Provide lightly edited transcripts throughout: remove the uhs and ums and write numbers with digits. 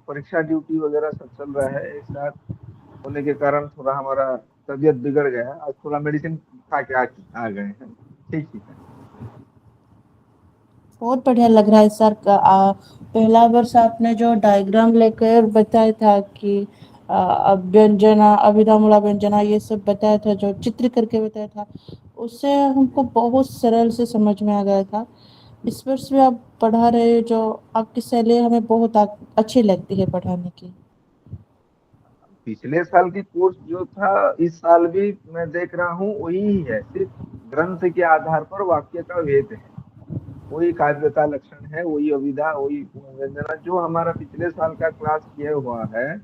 परीक्षा ड्यूटी वगैरह सब चल रहा है एक साथ होने के कारण थोड़ा हमारा तबीयत बिगड़ गया है। आज थोड़ा मेडिसिन खा के आ गए हैं। ठीक ही है। बहुत बढ़िया लग रहा है सर का पहला वर्ष आपने जो डायग्राम लेकर बताया था कि अब व्यंजना अभिधामूला व्यंजना ये सब बताया था, जो चित्र करके बताया था, उससे हमको जी। बहुत सरल से समझ में आ गया था। इस वर्ष भी आप पढ़ा रहे हो, जो आपकी शैली हमें बहुत अच्छी लगती है पढ़ाने की। पिछले साल की कोर्स जो था इस साल भी मैं देख रहा हूँ वही ही है। सिर्फ ग्रंथ के आधार पर वाक्य का भेद है। वही काव्य का लक्षण है, वही अभिधा, वही व्यंजना जो हमारा पिछले साल का क्लास किया हुआ है।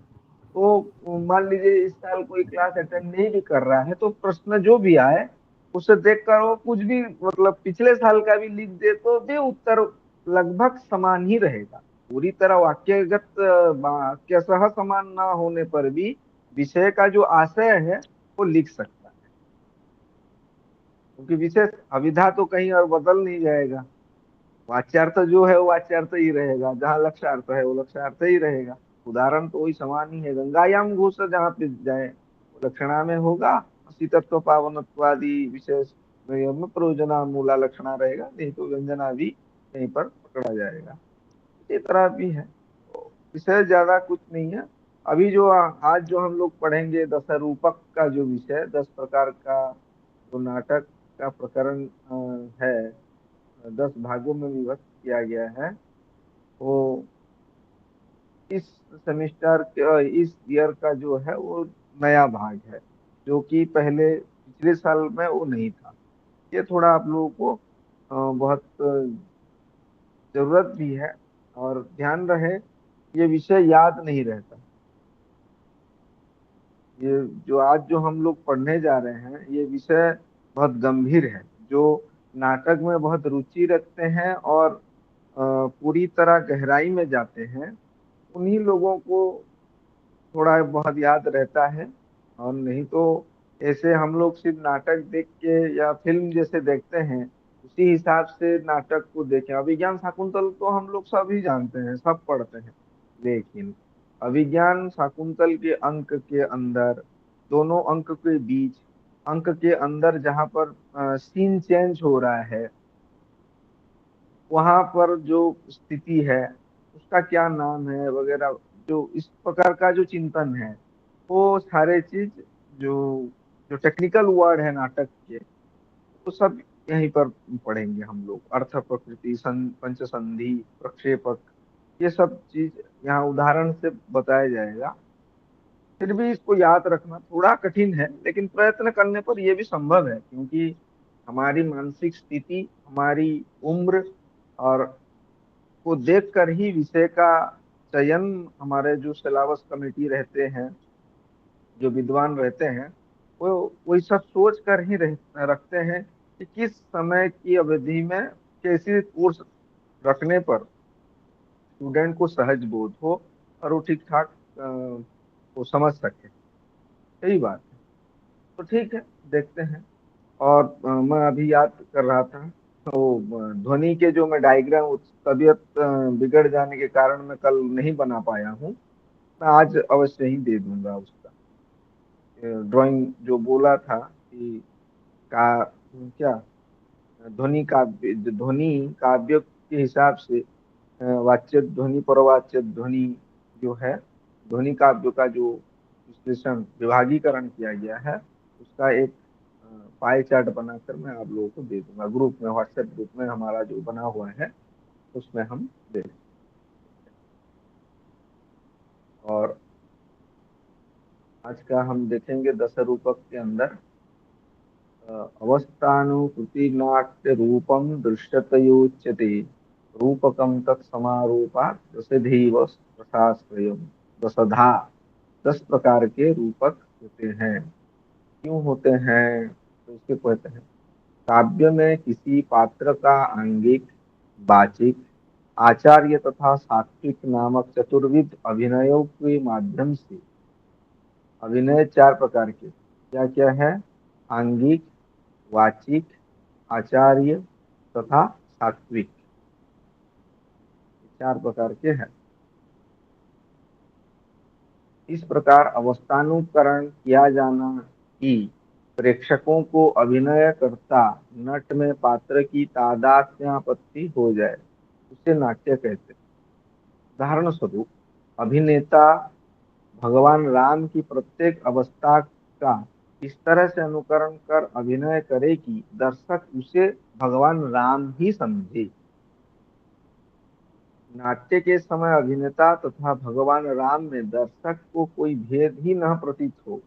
तो मान लीजिए इस साल कोई क्लास अटेंड नहीं भी कर रहा है तो प्रश्न जो भी आए उसे देखकर वो कुछ भी मतलब पिछले साल का भी लिख दे तो भी उत्तर लगभग समान ही रहेगा। पूरी तरह वाक्यगत वाक्य सह समान ना होने पर भी विषय का जो आशय है वो लिख सकता है। क्योंकि विशेष अविधा तो कहीं और बदल नहीं जाएगा। वाच्यार्थ जो है वो वाच्यार्थ ही रहेगा, जहाँ लक्ष्यार्थ है वो लक्ष्यार्थ ही रहेगा। उदाहरण तो वही समान ही है। गंगायाम घोष जहाँ पे जाए वो लक्षणा में होगा। शीतत्व पावनत्वादि विशेष में प्रयोजना मूला लक्षणा रहेगा, नहीं तो व्यंजना भी कहीं पर पकड़ा जाएगा। इसी तरह भी है, तो विषय ज्यादा कुछ नहीं है। अभी जो आज जो हम लोग पढ़ेंगे दशरूपक का जो विषय 10 प्रकार का जो नाटक का प्रकरण है, 10 भागों में विभक्त किया गया है। वो इस सेमिस्टर इस ईयर का जो है वो नया भाग है, जो कि पहले पिछले साल में वो नहीं था। ये थोड़ा आप लोगों को बहुत जरूरत भी है। और ध्यान रहे ये विषय याद नहीं रहता। ये जो आज जो हम लोग पढ़ने जा रहे हैं ये विषय बहुत गंभीर है। जो नाटक में बहुत रुचि रखते हैं और पूरी तरह गहराई में जाते हैं उन्हीं लोगों को थोड़ा बहुत याद रहता है। और नहीं तो ऐसे हम लोग सिर्फ नाटक देख के या फिल्म जैसे देखते हैं उसी हिसाब से नाटक को देखें। अभिज्ञान शाकुंतल तो हम लोग सभी जानते हैं, सब पढ़ते हैं। लेकिन अभिज्ञान शाकुंतल के अंक के अंदर, दोनों अंक के बीच, अंक के अंदर जहाँ पर सीन चेंज हो रहा है वहां पर जो स्थिति है उसका क्या नाम है वगैरह, जो इस प्रकार का जो चिंतन है वो सारे चीज जो जो टेक्निकल वर्ड है नाटक के वो सब यहीं पर पढ़ेंगे हम लोग। अर्थ प्रकृति पंचसंधि प्रक्षेपक ये सब चीज यहाँ उदाहरण से बताया जाएगा। फिर भी इसको याद रखना थोड़ा कठिन है, लेकिन प्रयत्न करने पर यह भी संभव है। क्योंकि हमारी मानसिक स्थिति, हमारी उम्र और को देखकर ही विषय का चयन हमारे जो सिलेबस कमेटी रहते हैं, जो विद्वान रहते हैं, वो वही सब सोच कर ही रखते हैं कि किस समय की अवधि में कैसी कोर्स रखने पर स्टूडेंट को सहज बोध हो और वो ठीक ठाक वो समझ सके। यही बात है। तो ठीक है, देखते हैं। और मैं अभी याद कर रहा था तो ध्वनि के जो मैं डायग्राम तबीयत बिगड़ जाने के कारण मैं कल नहीं बना पाया हूँ। मैं आज अवश्य ही दे दूंगा उसका ड्राइंग जो बोला था कि का क्या ध्वनि काव्य, ध्वनि काव्य के हिसाब से वाच्य ध्वनि परवाच्य ध्वनि जो है, ध्वनि काव्य का जो विश्लेषण विभागीकरण किया गया है उसका एक पाई चार्ट बनाकर मैं आप लोगों को दे दूंगा। ग्रुप में, व्हाट्सएप ग्रुप में हमारा जो बना हुआ है उसमें हम दे देंगे। और आज का हम देखेंगे दशरूपक के अंदर अवस्थानुकृति नाट्य रूपम दृश्यतयोच्यते रूपकम तत्समारूपा दशधीव रसाश्रयम। दशधा 10 प्रकार के रूपक होते हैं। क्यों होते हैं तो इसके कहते हैं काव्य में किसी पात्र का आंगिक, वाचिक, आचार्य तथा सात्विक नामक चतुर्विध अभिनयों के माध्यम से। अभिनय 4 प्रकार के क्या क्या है? आंगिक, वाचिक, आचार्य तथा सात्विक। 4 प्रकार के हैं। इस प्रकार अवस्थानुकरण किया जाना कि प्रेक्षकों को अभिनयकर्ता नट में पात्र की तादात्म्यापत्ति हो जाए, उसे नाट्य कहते हैं। उदाहरण स्वरूप अभिनेता भगवान राम की प्रत्येक अवस्था का इस तरह से अनुकरण कर अभिनय करे कि दर्शक उसे भगवान राम ही समझे। नाट्य के समय अभिनेता तथा भगवान राम में दर्शक को कोई भेद ही न प्रतीत हो,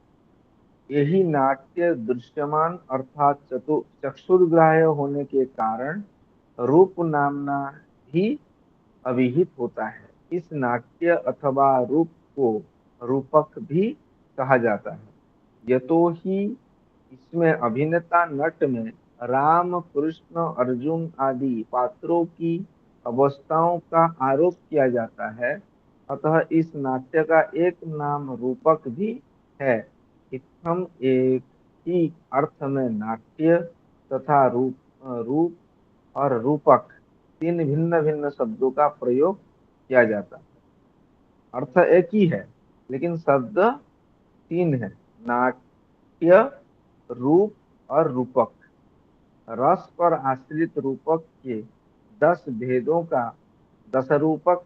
यही नाट्य दृश्यमान अर्थात चक्षुर्ग्राह्य होने के कारण रूप नामना ही अभिहित होता है। इस नाट्य अथवा रूप को रूपक भी कहा जाता है, यतोहि इसमें अभिनेता नट में राम कृष्ण अर्जुन आदि पात्रों की अवस्थाओं का आरोप किया जाता है। अतः इस नाट्य का एक नाम रूपक भी है। इत्थम एक ही अर्थ में नाट्य तथा रूप और रूपक तीन भिन्न भिन्न शब्दों का प्रयोग किया जाता है। अर्थ एक ही है लेकिन शब्द तीन है। नाट्य, रूप और रूपक। रस पर आश्रित रूपक के 10 भेदों का दसरूपक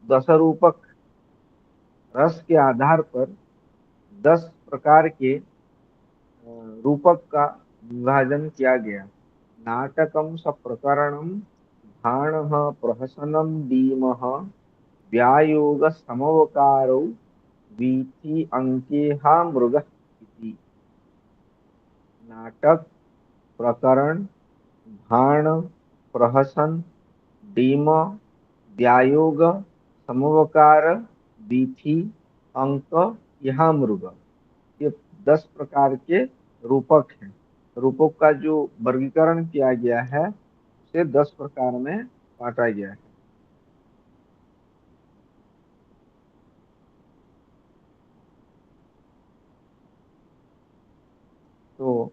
दसरूपक रस के आधार पर 10 प्रकार के रूपक का विभाजन किया गया। नाटकम सप्रकरणम भाणः प्रहसनम दीमः व्यायोग समवकारो वीथि अंकेहा मृग इति। नाटक, प्रकरण, भाण, प्रहसन, डीम, व्यायोग, समवकार, वीथि, अंक, यहाँ मृग, ये 10 प्रकार के रूपक हैं। रूपक का जो वर्गीकरण किया गया है उसे 10 प्रकार में बांटा गया है। तो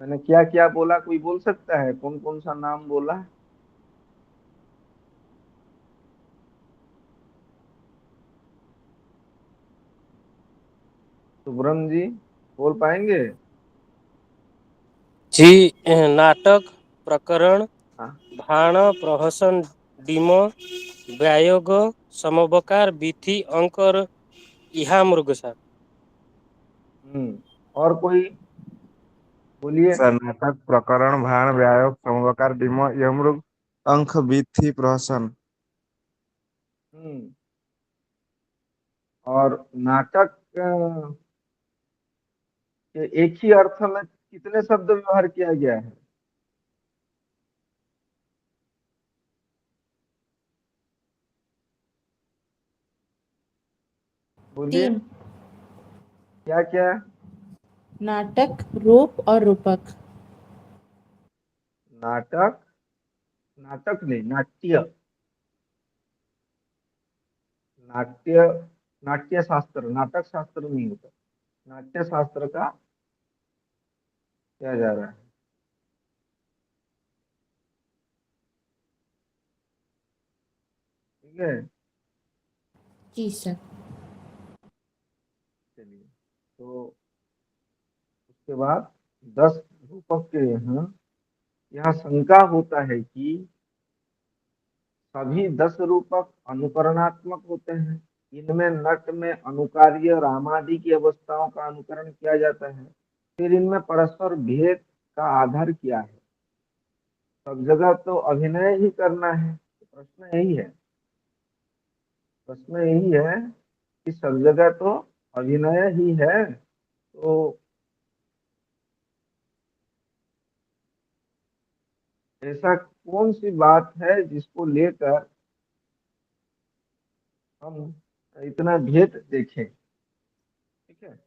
मैंने क्या क्या बोला, कोई बोल सकता है कौन कौन सा नाम बोला? शुभ्रम जी बोल पाएंगे? जी। नाटक, प्रकरण, हाँ। भाण, प्रहसन, डीम, व्यायोग, समवकार, वीथि, अंक और इहा मृग साहब। और कोई बोलिए। सर नाटक, प्रकरण, भाण, व्यायोग, समवकार, डिम, यमृग, अंक, वीथि, प्रहसन। हम्म और नाटक के एक ही अर्थ में कितने शब्द व्यवहार किया गया है? बोलिए। तीन। क्या क्या? नाटक, रूप और रूपक। नाटक, नाटक नहीं, नाट्य। नाट्य, नाट्य शास्त्र, नाटक शास्त्र नहीं होता। नाट्य शास्त्र का किया जा रहा है। ठीक है। जी सर। चलिए, तो उसके बाद 10 रूपक के यहाँ शंका होता है कि सभी 10 रूपक अनुकरणात्मक होते हैं। इनमें नट में अनुकार्य रामादि की अवस्थाओं का अनुकरण किया जाता है। फिर इनमें परस्पर भेद का आधार क्या है? सब जगह तो अभिनय ही करना है, तो प्रश्न यही है। प्रश्न यही है कि सब जगह तो अभिनय ही है, तो ऐसा कौन सी बात है जिसको लेकर हम इतना भेद देखें? ठीक है।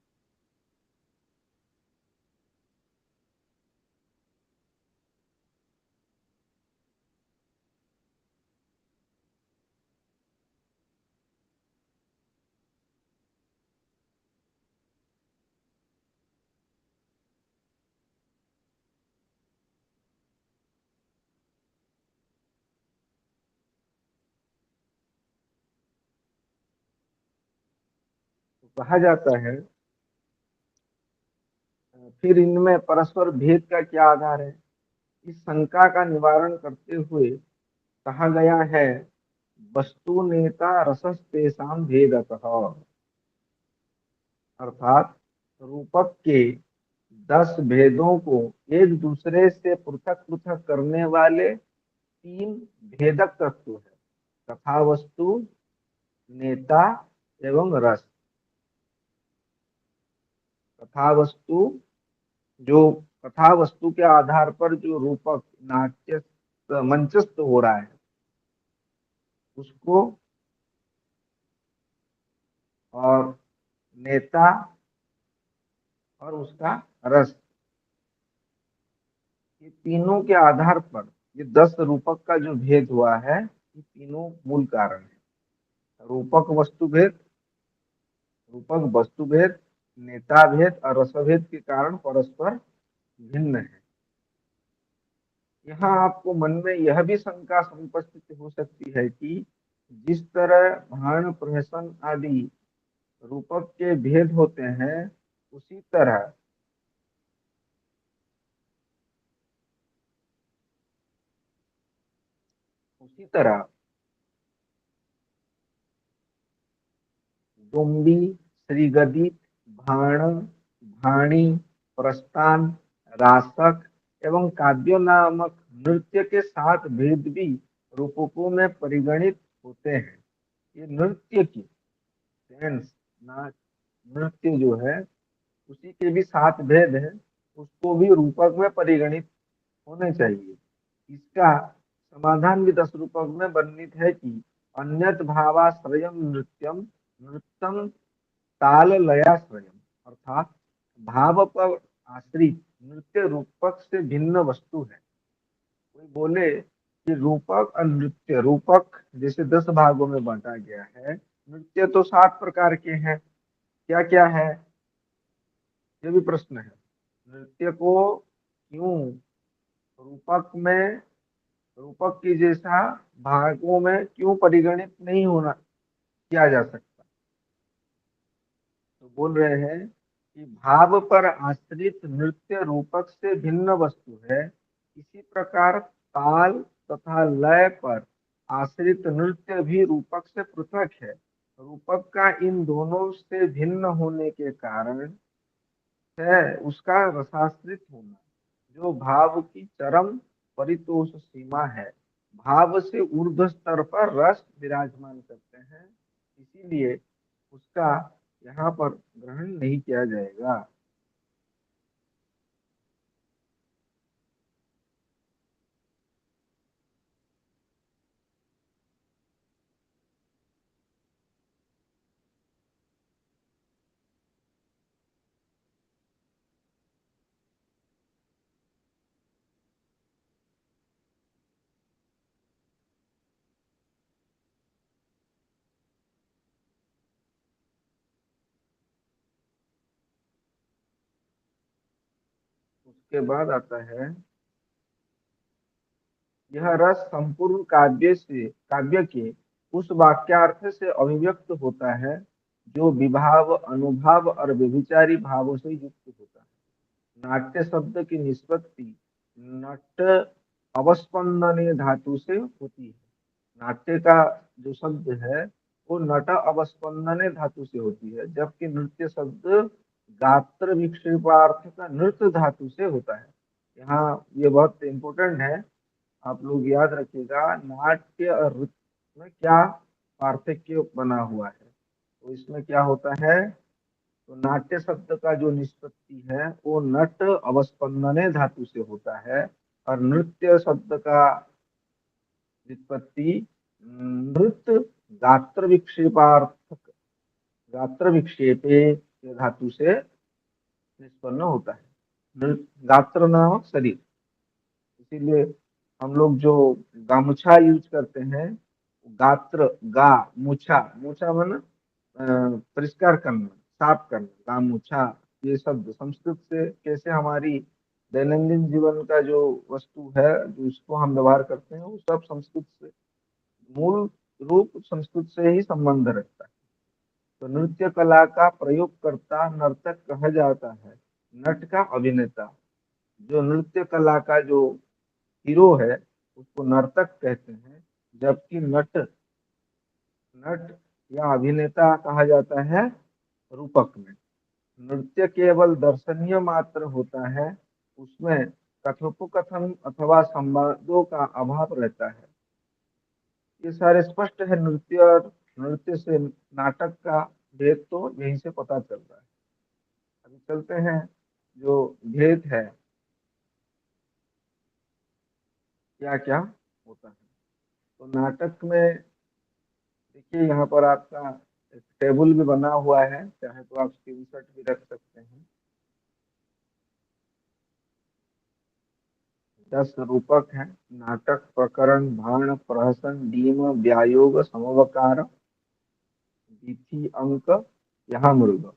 कहा जाता है फिर इनमें परस्पर भेद का क्या आधार है। इस शंका का निवारण करते हुए कहा गया है वस्तु नेता रसस्तेषां भेदतः, अर्थात रूपक के 10 भेदों को एक दूसरे से पृथक पृथक करने वाले 3 भेदक तत्व है, कथा वस्तु, नेता एवं रस। कथा वस्तु, जो कथा वस्तु के आधार पर जो रूपक नाट्य मंचस्थ हो रहा है उसको, और नेता और उसका रस, ये तीनों के आधार पर ये 10 रूपक का जो भेद हुआ है, ये तीनों मूल कारण है। रूपक वस्तु भेद, रूपक वस्तु भेद, नेता भेद और रसभेद के कारण परस्पर भिन्न है। यहाँ आपको मन में यह भी शंका उपस्थित हो सकती है कि जिस तरह भाण प्रहसन आदि रूपक के भेद होते हैं, उसी तरह उसी तरह डोम्बी, श्रीगदित, भाण, भाणी, प्रस्थान, रासक एवं काव्य नामक नृत्य के 7 भेद भी रूपकों में परिगणित होते हैं। ये नृत्य की डांस, नाच, नृत्य जो है उसी के भी 7 भेद हैं, उसको भी रूपक में परिगणित होने चाहिए। इसका समाधान भी 10 रूपक में वर्णित है कि अन्यत भावाश्रयम नृत्यम, नृत्यम ताल लयाश्रयम, अर्थात भाव पर आश्रित नृत्य रूपक से भिन्न वस्तु है। कोई बोले कि रूपक और नृत्य, रूपक जैसे 10 भागों में बांटा गया है, नृत्य तो 7 प्रकार के हैं, क्या क्या है, ये भी प्रश्न है। नृत्य को क्यों रूपक में, रूपक की जैसा भागों में क्यों परिगणित नहीं होना किया जा सकता। तो बोल रहे हैं कि भाव पर आश्रित नृत्य रूपक से भिन्न वस्तु है, इसी प्रकार ताल तथा लय पर आश्रित नृत्य भी रूपक से पृथक है। रूपक का इन दोनों से भिन्न होने के कारण है उसका रसाश्रित होना, जो भाव की चरम परितोष सीमा है। भाव से ऊर्ध्व स्तर पर रस विराजमान करते हैं, इसीलिए उसका यहाँ पर ग्रहण नहीं किया जाएगा। उसके बाद आता है यह रस संपूर्ण काव्य के उस वाक्यार्थ से अभिव्यक्त होता है जो विभाव, अनुभाव और व्यभिचारी भावों से युक्त होता है। नाट्य शब्द की निष्पत्ति नट अवस्पंदने धातु से होती है। नाट्य का जो शब्द है वो नट अवस्पंदने धातु से होती है, जबकि नृत्य शब्द गात्र विक्षेपार्थ का नृत्य धातु से होता है। यहाँ ये बहुत इंपॉर्टेंट है, आप लोग याद रखिएगा नाट्य और नृत्य में क्या पार्थक्य बना हुआ है। तो इसमें क्या होता है, तो नाट्य शब्द का जो निष्पत्ति है वो नट अवस्पंदने धातु से होता है, और नृत्य शब्द का व्युत्पत्ति नृत्य गात्र विक्षेपार्थक, गात्र विक्षेपे ये धातु से निष्पन्न होता है। गात्र नामक शरीर, इसीलिए हम लोग जो गामुछा यूज करते हैं, गात्र, गा मुछा, मुछा माना परिष्कार करना, साफ करना, गामुछा, ये शब्द संस्कृत से कैसे हमारी दैनंदिन जीवन का जो वस्तु है जो इसको हम व्यवहार करते हैं, वो सब संस्कृत से, मूल रूप संस्कृत से ही संबंध रखता है। तो नृत्य कला का प्रयोगकर्ता नर्तक कहा जाता है, नट का अभिनेता। जो नृत्य कला का जो हीरो है उसको नर्तक कहते हैं, जबकि नट नट या अभिनेता कहा जाता है रूपक में। नृत्य केवल दर्शनीय मात्र होता है, उसमें कथोपकथन अथवा संवादों का अभाव रहता है। ये सारे स्पष्ट है। नृत्य और नृत्य से नाटक का भेद तो यहीं से पता चल रहा है। अभी चलते हैं जो भेद है क्या क्या होता है। तो नाटक में देखिए यहाँ पर आपका एक टेबल भी बना हुआ है, चाहे तो आप स्क्रीनशॉट भी रख सकते हैं। 10 रूपक हैं। नाटक, प्रकरण, भाण, प्रहसन, डीम, व्यायोग, समवकार, तिथि, अंक, यहाँ मृग।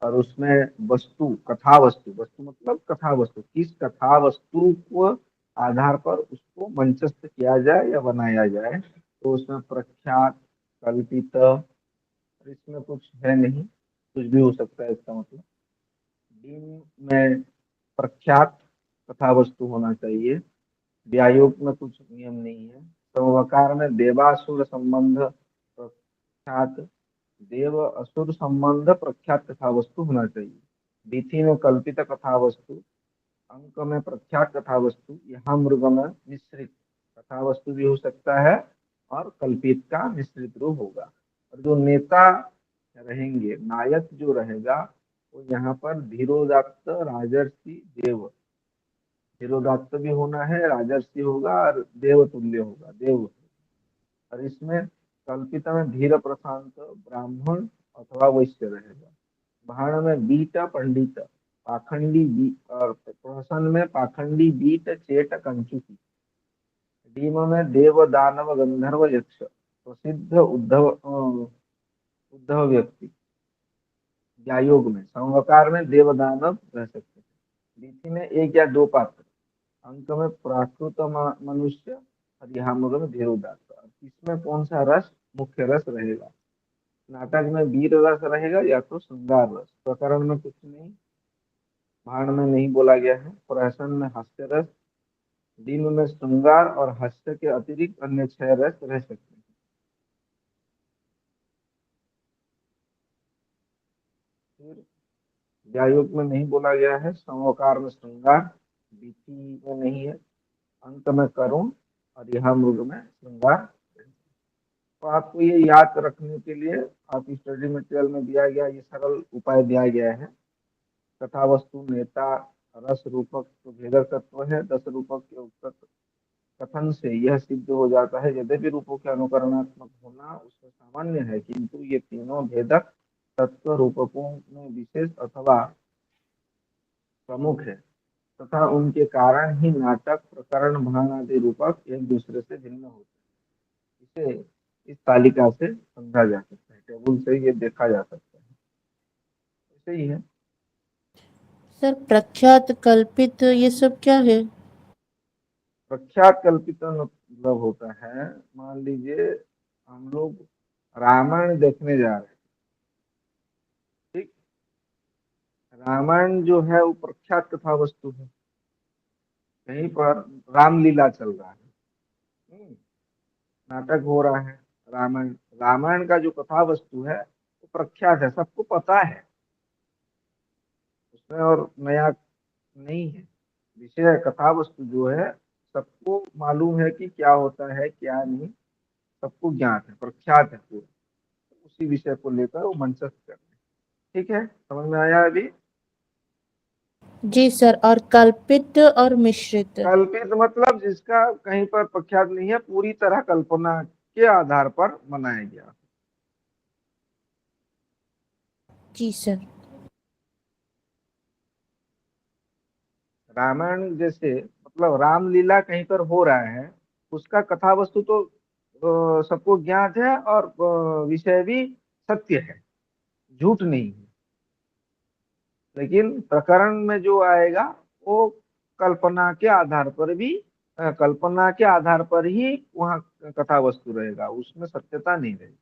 और उसमें वस्तु, कथा वस्तु, वस्तु मतलब कथा वस्तु, किस कथा वस्तु को आधार पर उसको मंचस्थ किया जाए या बनाया जाए। तो उसमें प्रख्यात, कल्पित, इसमें कुछ है नहीं, कुछ भी हो सकता है इसका मतलब। डीम में प्रख्यात कथा वस्तु होना चाहिए। व्यायोग में कुछ नियम नहीं है। समवकार में देवासुर संबंध प्रख्यात, देव असुर संबंध प्रख्यात कथा वस्तु होना चाहिए। बीथी में कल्पित कथा वस्तु, अंक में प्रख्यात कथा वस्तु, यहाँ मृग में मिश्रित कथा वस्तु भी हो सकता है और कल्पित का मिश्रित रूप होगा। और जो नेता रहेंगे, नायक जो रहेगा, वो यहाँ पर धीरोदात्त, राजर्षि, देव। धीरोदात्त भी होना है, राजर्षि होगा और देवतुल्य होगा, देव। और इसमें कल्पिता में धीर प्रशांत ब्राह्मण अथवा वैश्य रहेगा। भाण में बीट पंडित, पाखंडी और प्रहसन में पाखंडी, बीट, चेट, कंचुकी। डीम में देव, दानव, गंधर्व, यक्ष, प्रसिद्ध उद्धव व्यक्ति। व्यायोग में समवकार में देव दानव रह सकते हैं। बीथी में एक या दो पात्र। अंक में प्राकृत मनुष्य और यहाँ में धीरोदात्त। इसमें कौन सा रस मुख्य रस रहेगा। नाटक में वीर रस रहेगा या तो श्रृंगार रस। प्रकरण में कुछ नहीं, भाण में नहीं बोला गया है। प्रहसन में हास्य रस, डीम में श्रृंगार और हास्य के अतिरिक्त अन्य 6 रस रह सकते हैं। फिर व्यायोग में नहीं बोला गया है। समवकार में श्रृंगार, बीती में नहीं है। अंत में करुण और यहाँ मृग में श्रृंगार। तो आपको ये याद रखने के लिए आप स्टडी मटेरियल में दिया गया ये सरल उपाय दिया गया है। कथा वस्तु, नेता, रस, रूपक तो भेदक तत्व है। 10 रूपक के उपत कथन से यह सिद्ध हो जाता है, यद्यपि रूपों के अनुकरणात्मक होना उसमें सामान्य है, किंतु ये तीनों भेदक तत्व रूपकों में विशेष अथवा प्रमुख है, तथा उनके कारण ही नाटक, प्रकरण, भाण आदि रूपक एक दूसरे से भिन्न होते हैं। इसे इस तालिका से समझा जा सकता है, टेबल से ये देखा जा सकता है। ऐसे ही है। सर प्रख्यात, कल्पित ये सब क्या है? प्रख्यात कल्पित मतलब होता है, मान लीजिए हम लोग रामायण देखने जा रहे हैं, ठीक। रामायण जो है वो प्रख्यात कथा वस्तु है। कहीं पर रामलीला चल रहा है, नाटक हो रहा है। रामायण, रामायण का जो कथा वस्तु है वो प्रख्यात है, सबको पता है, उसमें और नया नहीं है। विषय कथा वस्तु जो है सबको मालूम है कि क्या होता है क्या नहीं, सबको ज्ञात है, प्रख्यात है पूरा। तो उसी विषय को लेकर वो मंचस्थ कर रहे हैं। ठीक है, समझ में आया अभी। जी सर। और कल्पित और मिश्रित? कल्पित मतलब जिसका कहीं पर प्रख्यात नहीं है, पूरी तरह कल्पना के आधार पर बनाया गया। जी सर। रामायण जैसे मतलब रामलीला कहीं पर हो रहा है, उसका कथा वस्तु तो सबको ज्ञात है और विषय भी सत्य है, झूठ नहीं है। लेकिन प्रकरण में जो आएगा वो कल्पना के आधार पर भी, कल्पना के आधार पर ही वहाँ कथा वस्तु रहेगा, उसमें सत्यता नहीं रहेगी।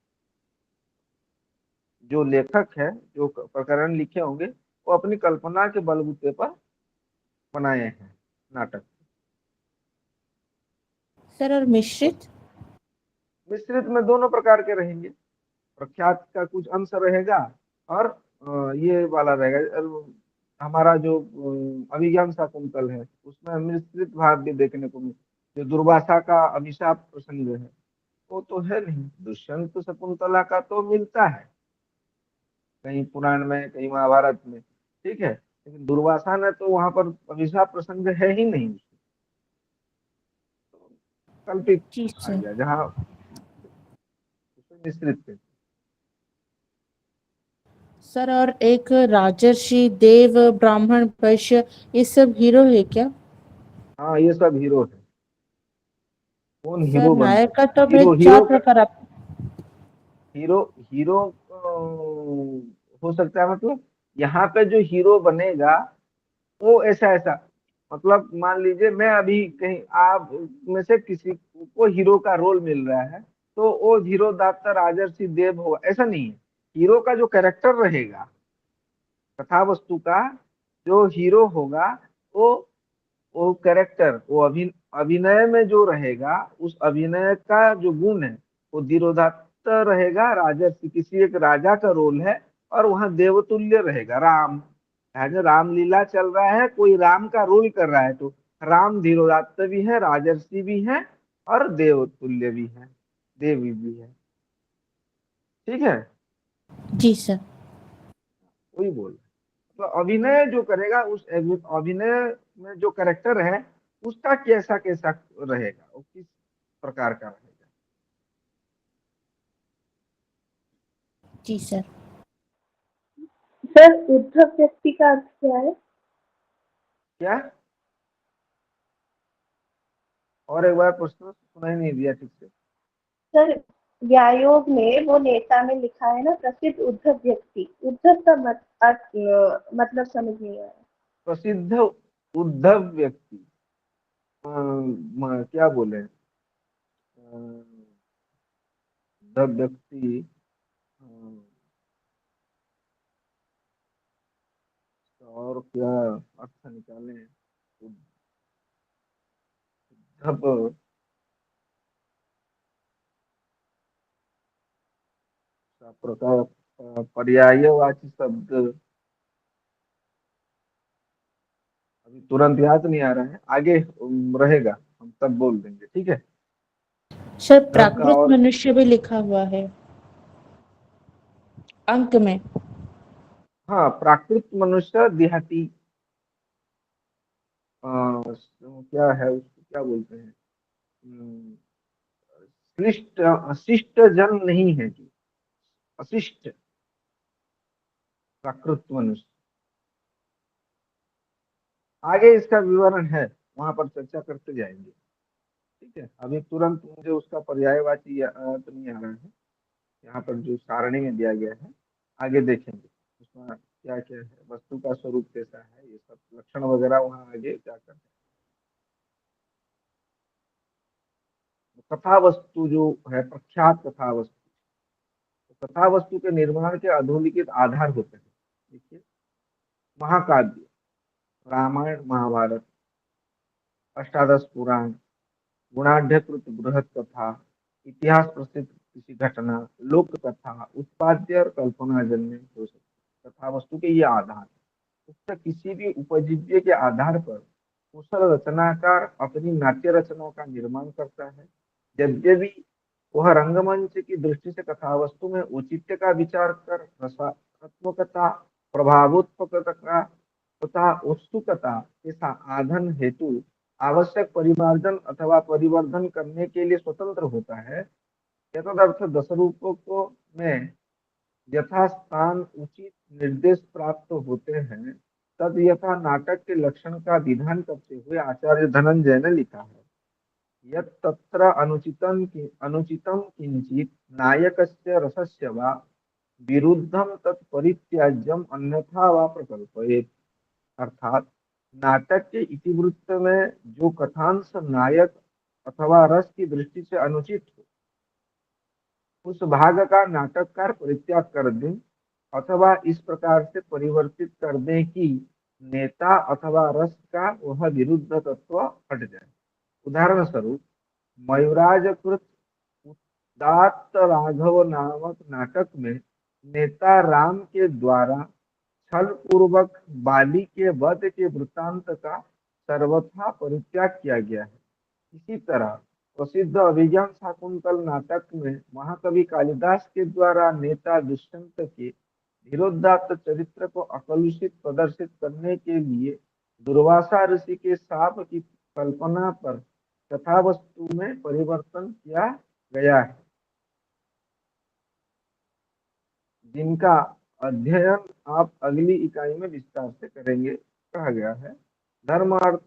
जो लेखक है, जो प्रकरण लिखे होंगे, वो अपनी कल्पना के बलबूते पर बनाए हैं नाटक। सर और मिश्रित? मिश्रित में दोनों प्रकार के रहेंगे, प्रख्यात का कुछ अंश रहेगा और ये वाला रहेगा। हमारा जो अभिज्ञान शाकुंतल है उसमें मिश्रित भाव भी देखने को मिले। जो दुर्वासा का अभिशाप प्रसंग है वो तो है नहीं, दुष्यंत शकुंतला का तो मिलता है कहीं पुराण में, कहीं महाभारत में, ठीक है, लेकिन दुर्वासा ने तो वहां पर अभिशाप प्रसंग है ही नहीं, कल्पित जी आ सर। गया जहाँ उसे मिश्रित थे। सर और एक राजर्षि, देव, ब्राह्मण, वैश्य, ये सब हीरो है क्या? हाँ, ये सब हीरो है। कौन सर हीरो बन नायक का सकता है? तो मैं हीरो चार हीरो का प्रकार आप। हीरो हीरो हो सकता है, मतलब यहाँ पे जो हीरो बनेगा वो ऐसा ऐसा, मतलब मान लीजिए मैं अभी कहीं आप में से किसी को हीरो का रोल मिल रहा है, तो वो हीरो डॉक्टर राजर्षि देव होगा ऐसा नहीं है। हीरो का जो कैरेक्टर रहेगा, कथा वस्तु का जो हीरो होगा, वो वो कैरेक्टर, वो अभिनय में जो रहेगा, उस अभिनय का जो गुण है वो धीरोदात्त रहेगा। राजर्षि किसी एक राजा का रोल है और वहां देवतुल्य रहेगा राम। जो रामलीला चल रहा है, कोई राम का रोल कर रहा है, तो राम धीरोदात्त भी है, राजर्षि भी है और देवतुल्य भी है, देवी भी है। ठीक है, जी सर। वही बोल रहे हैं। तो अभिनय जो करेगा, उस अभिनय में जो कैरेक्टर है उसका कैसा कैसा रहेगा, वो किस प्रकार का रहेगा। जी सर। सर उद्धव व्यक्ति का अर्थ क्या है? क्या? और एक बार प्रश्न सुनाई नहीं दिया ठीक से। सर व्यायोग में वो नेता में लिखा है ना, प्रसिद्ध उद्धव व्यक्ति, उद्धव का मतलब समझ नहीं आया। प्रसिद्ध उद्धव व्यक्ति, क्या बोले, उद्धव व्यक्ति, और क्या अर्थ निकालें। उद्धव का प्रकार, पर्यायवाची शब्द अभी तुरंत याद नहीं आ रहा है, आगे रहेगा हम तब बोल देंगे, ठीक है। सर उद्धव का प्राकृत और, मनुष्य भी लिखा हुआ है अंक में। हाँ, प्राकृत मनुष्य देहाती, क्या है उसको क्या बोलते हैं, हम्म, शिष्ट, शिष्ट जन नहीं है जी, अशिष्ट प्राकृत मनुष्य। आगे इसका विवरण है, वहां पर चर्चा करते जाएंगे, ठीक है। अभी तुरंत मुझे उसका पर्यायवाची तो नहीं आ रहा है, यहाँ पर जो सारणी में दिया गया है, आगे देखेंगे उसमें क्या क्या है, वस्तु का स्वरूप कैसा है, ये सब लक्षण वगैरह वहाँ आगे क्या करते हैं। कथा वस्तु जो है, प्रख्यात कथा वस्तु, तो कथा वस्तु के निर्माण के अधोलिखित आधार होते हैं। देखिए, महाकाव्य, रामायण महाभारत, अष्टादश पुराण, गुणाढ़कृत बृहद कथा, इतिहास प्रसिद्ध किसी घटना, लोक कथा, उत्पाद्य और कल्पना जन्य हो सकती है। कथा वस्तु के ये आधार हैं। उसका किसी भी उपजीव्य के आधार पर कुशल रचनाकार अपनी नाट्य रचनाओं का निर्माण करता है। यद्यपि वह रंगमंच की दृष्टि से कथा वस्तु में औचित्य का विचार कर रसात्मकता, प्रभावोत्पकता तथा उत्सुकता के साधन हेतु आवश्यक परिमार्जन अथवा परिवर्धन करने के लिए स्वतंत्र होता है। यथार्थ दस रूपों को में यथास्थान उचित निर्देश प्राप्त होते हैं, तद यथा नाटक के लक्षण का विधान करते हुए आचार्य धनंजय ने लिखा है, यत् तत्र अनुचितं किंचित नायकस्य रसस्य वा विरुद्धं तत् परित्याज्यम अन्यथा वा प्रकल्पयेत्। अर्थात नाटक के इतिवृत्त में जो कथांश नायक अथवा रस की दृष्टि से अनुचित हो, उस भाग का नाटककार परित्याग कर दे अथवा इस प्रकार से परिवर्तित कर दें कि नेता अथवा रस का वह विरुद्ध तत्व हट जाए। उदाहरण स्वरूप मयूराजकृत उदात्त राघव नामक नाटक में नेता राम के द्वारा छल पूर्वक बाली के वध के वृत्तांत का सर्वथा परित्याग किया गया है। इसी तरह प्रसिद्ध अभिज्ञान शाकुंतल नाटक में महाकवि कालिदास के द्वारा नेता दुष्यंत के धीरोदात्त चरित्र को अकलुषित प्रदर्शित करने के लिए दुर्वासा ऋषि के शाप की कल्पना पर कथावस्तु में परिवर्तन किया गया है, जिनका अध्ययन आप अगली इकाई में विस्तार से करेंगे। कहा गया है धर्म अर्थ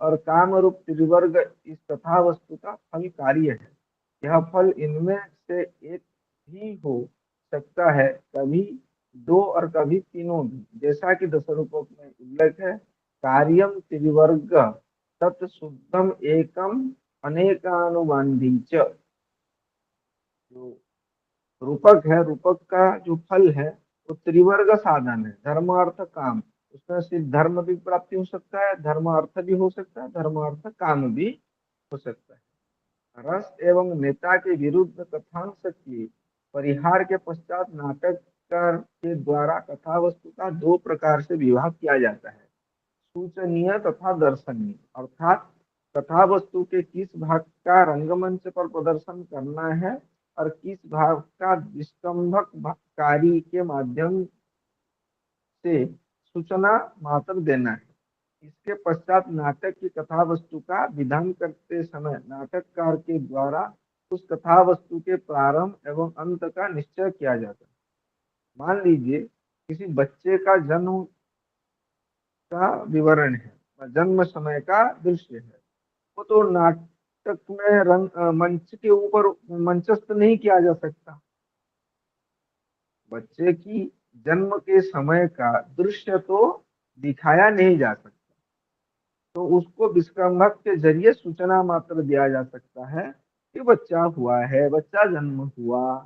और काम रूप त्रिवर्ग इस कथा वस्तु का फल कार्य है। यह फल इनमें से एक ही हो सकता है, कभी दो और कभी तीनों भी। जैसा कि दशरूपक में उल्लेख है, कार्यम त्रिवर्ग तत् शुद्धम एकम अनेकानुबंधी च। जो रूपक है, रूपक का जो फल है वो त्रिवर्ग साधन है, धर्म अर्थ काम। उसमें सिर्फ धर्म भी प्राप्ति हो सकता है, धर्म अर्थ भी हो सकता है, धर्म अर्थ काम भी हो सकता है। रस एवं नेता के विरुद्ध कथांश के परिहार के पश्चात नाटककार के द्वारा कथा वस्तु का दो प्रकार से विभाग किया जाता है, सूचनीय तथा दर्शनीय। अर्थात कथा वस्तु के किस भाग का रंगमंच पर प्रदर्शन करना है और किस भाग का विस्तंभक कार्य के माध्यम से सूचना मात्र देना है। इसके पश्चात नाटक की कथा वस्तु का विधान करते समय नाटककार के द्वारा उस कथा वस्तु के प्रारंभ एवं अंत का निश्चय किया जाता है। मान लीजिए किसी बच्चे का जन्म का विवरण है, जन्म समय का दृश्य है, वो तो नाटक में मंच के ऊपर मंचस्थ नहीं किया जा सकता। बच्चे की जन्म के समय का दृश्य तो दिखाया नहीं जा सकता, तो उसको विस्कंभक के जरिए सूचना मात्र दिया जा सकता है कि बच्चा हुआ है, बच्चा जन्म हुआ।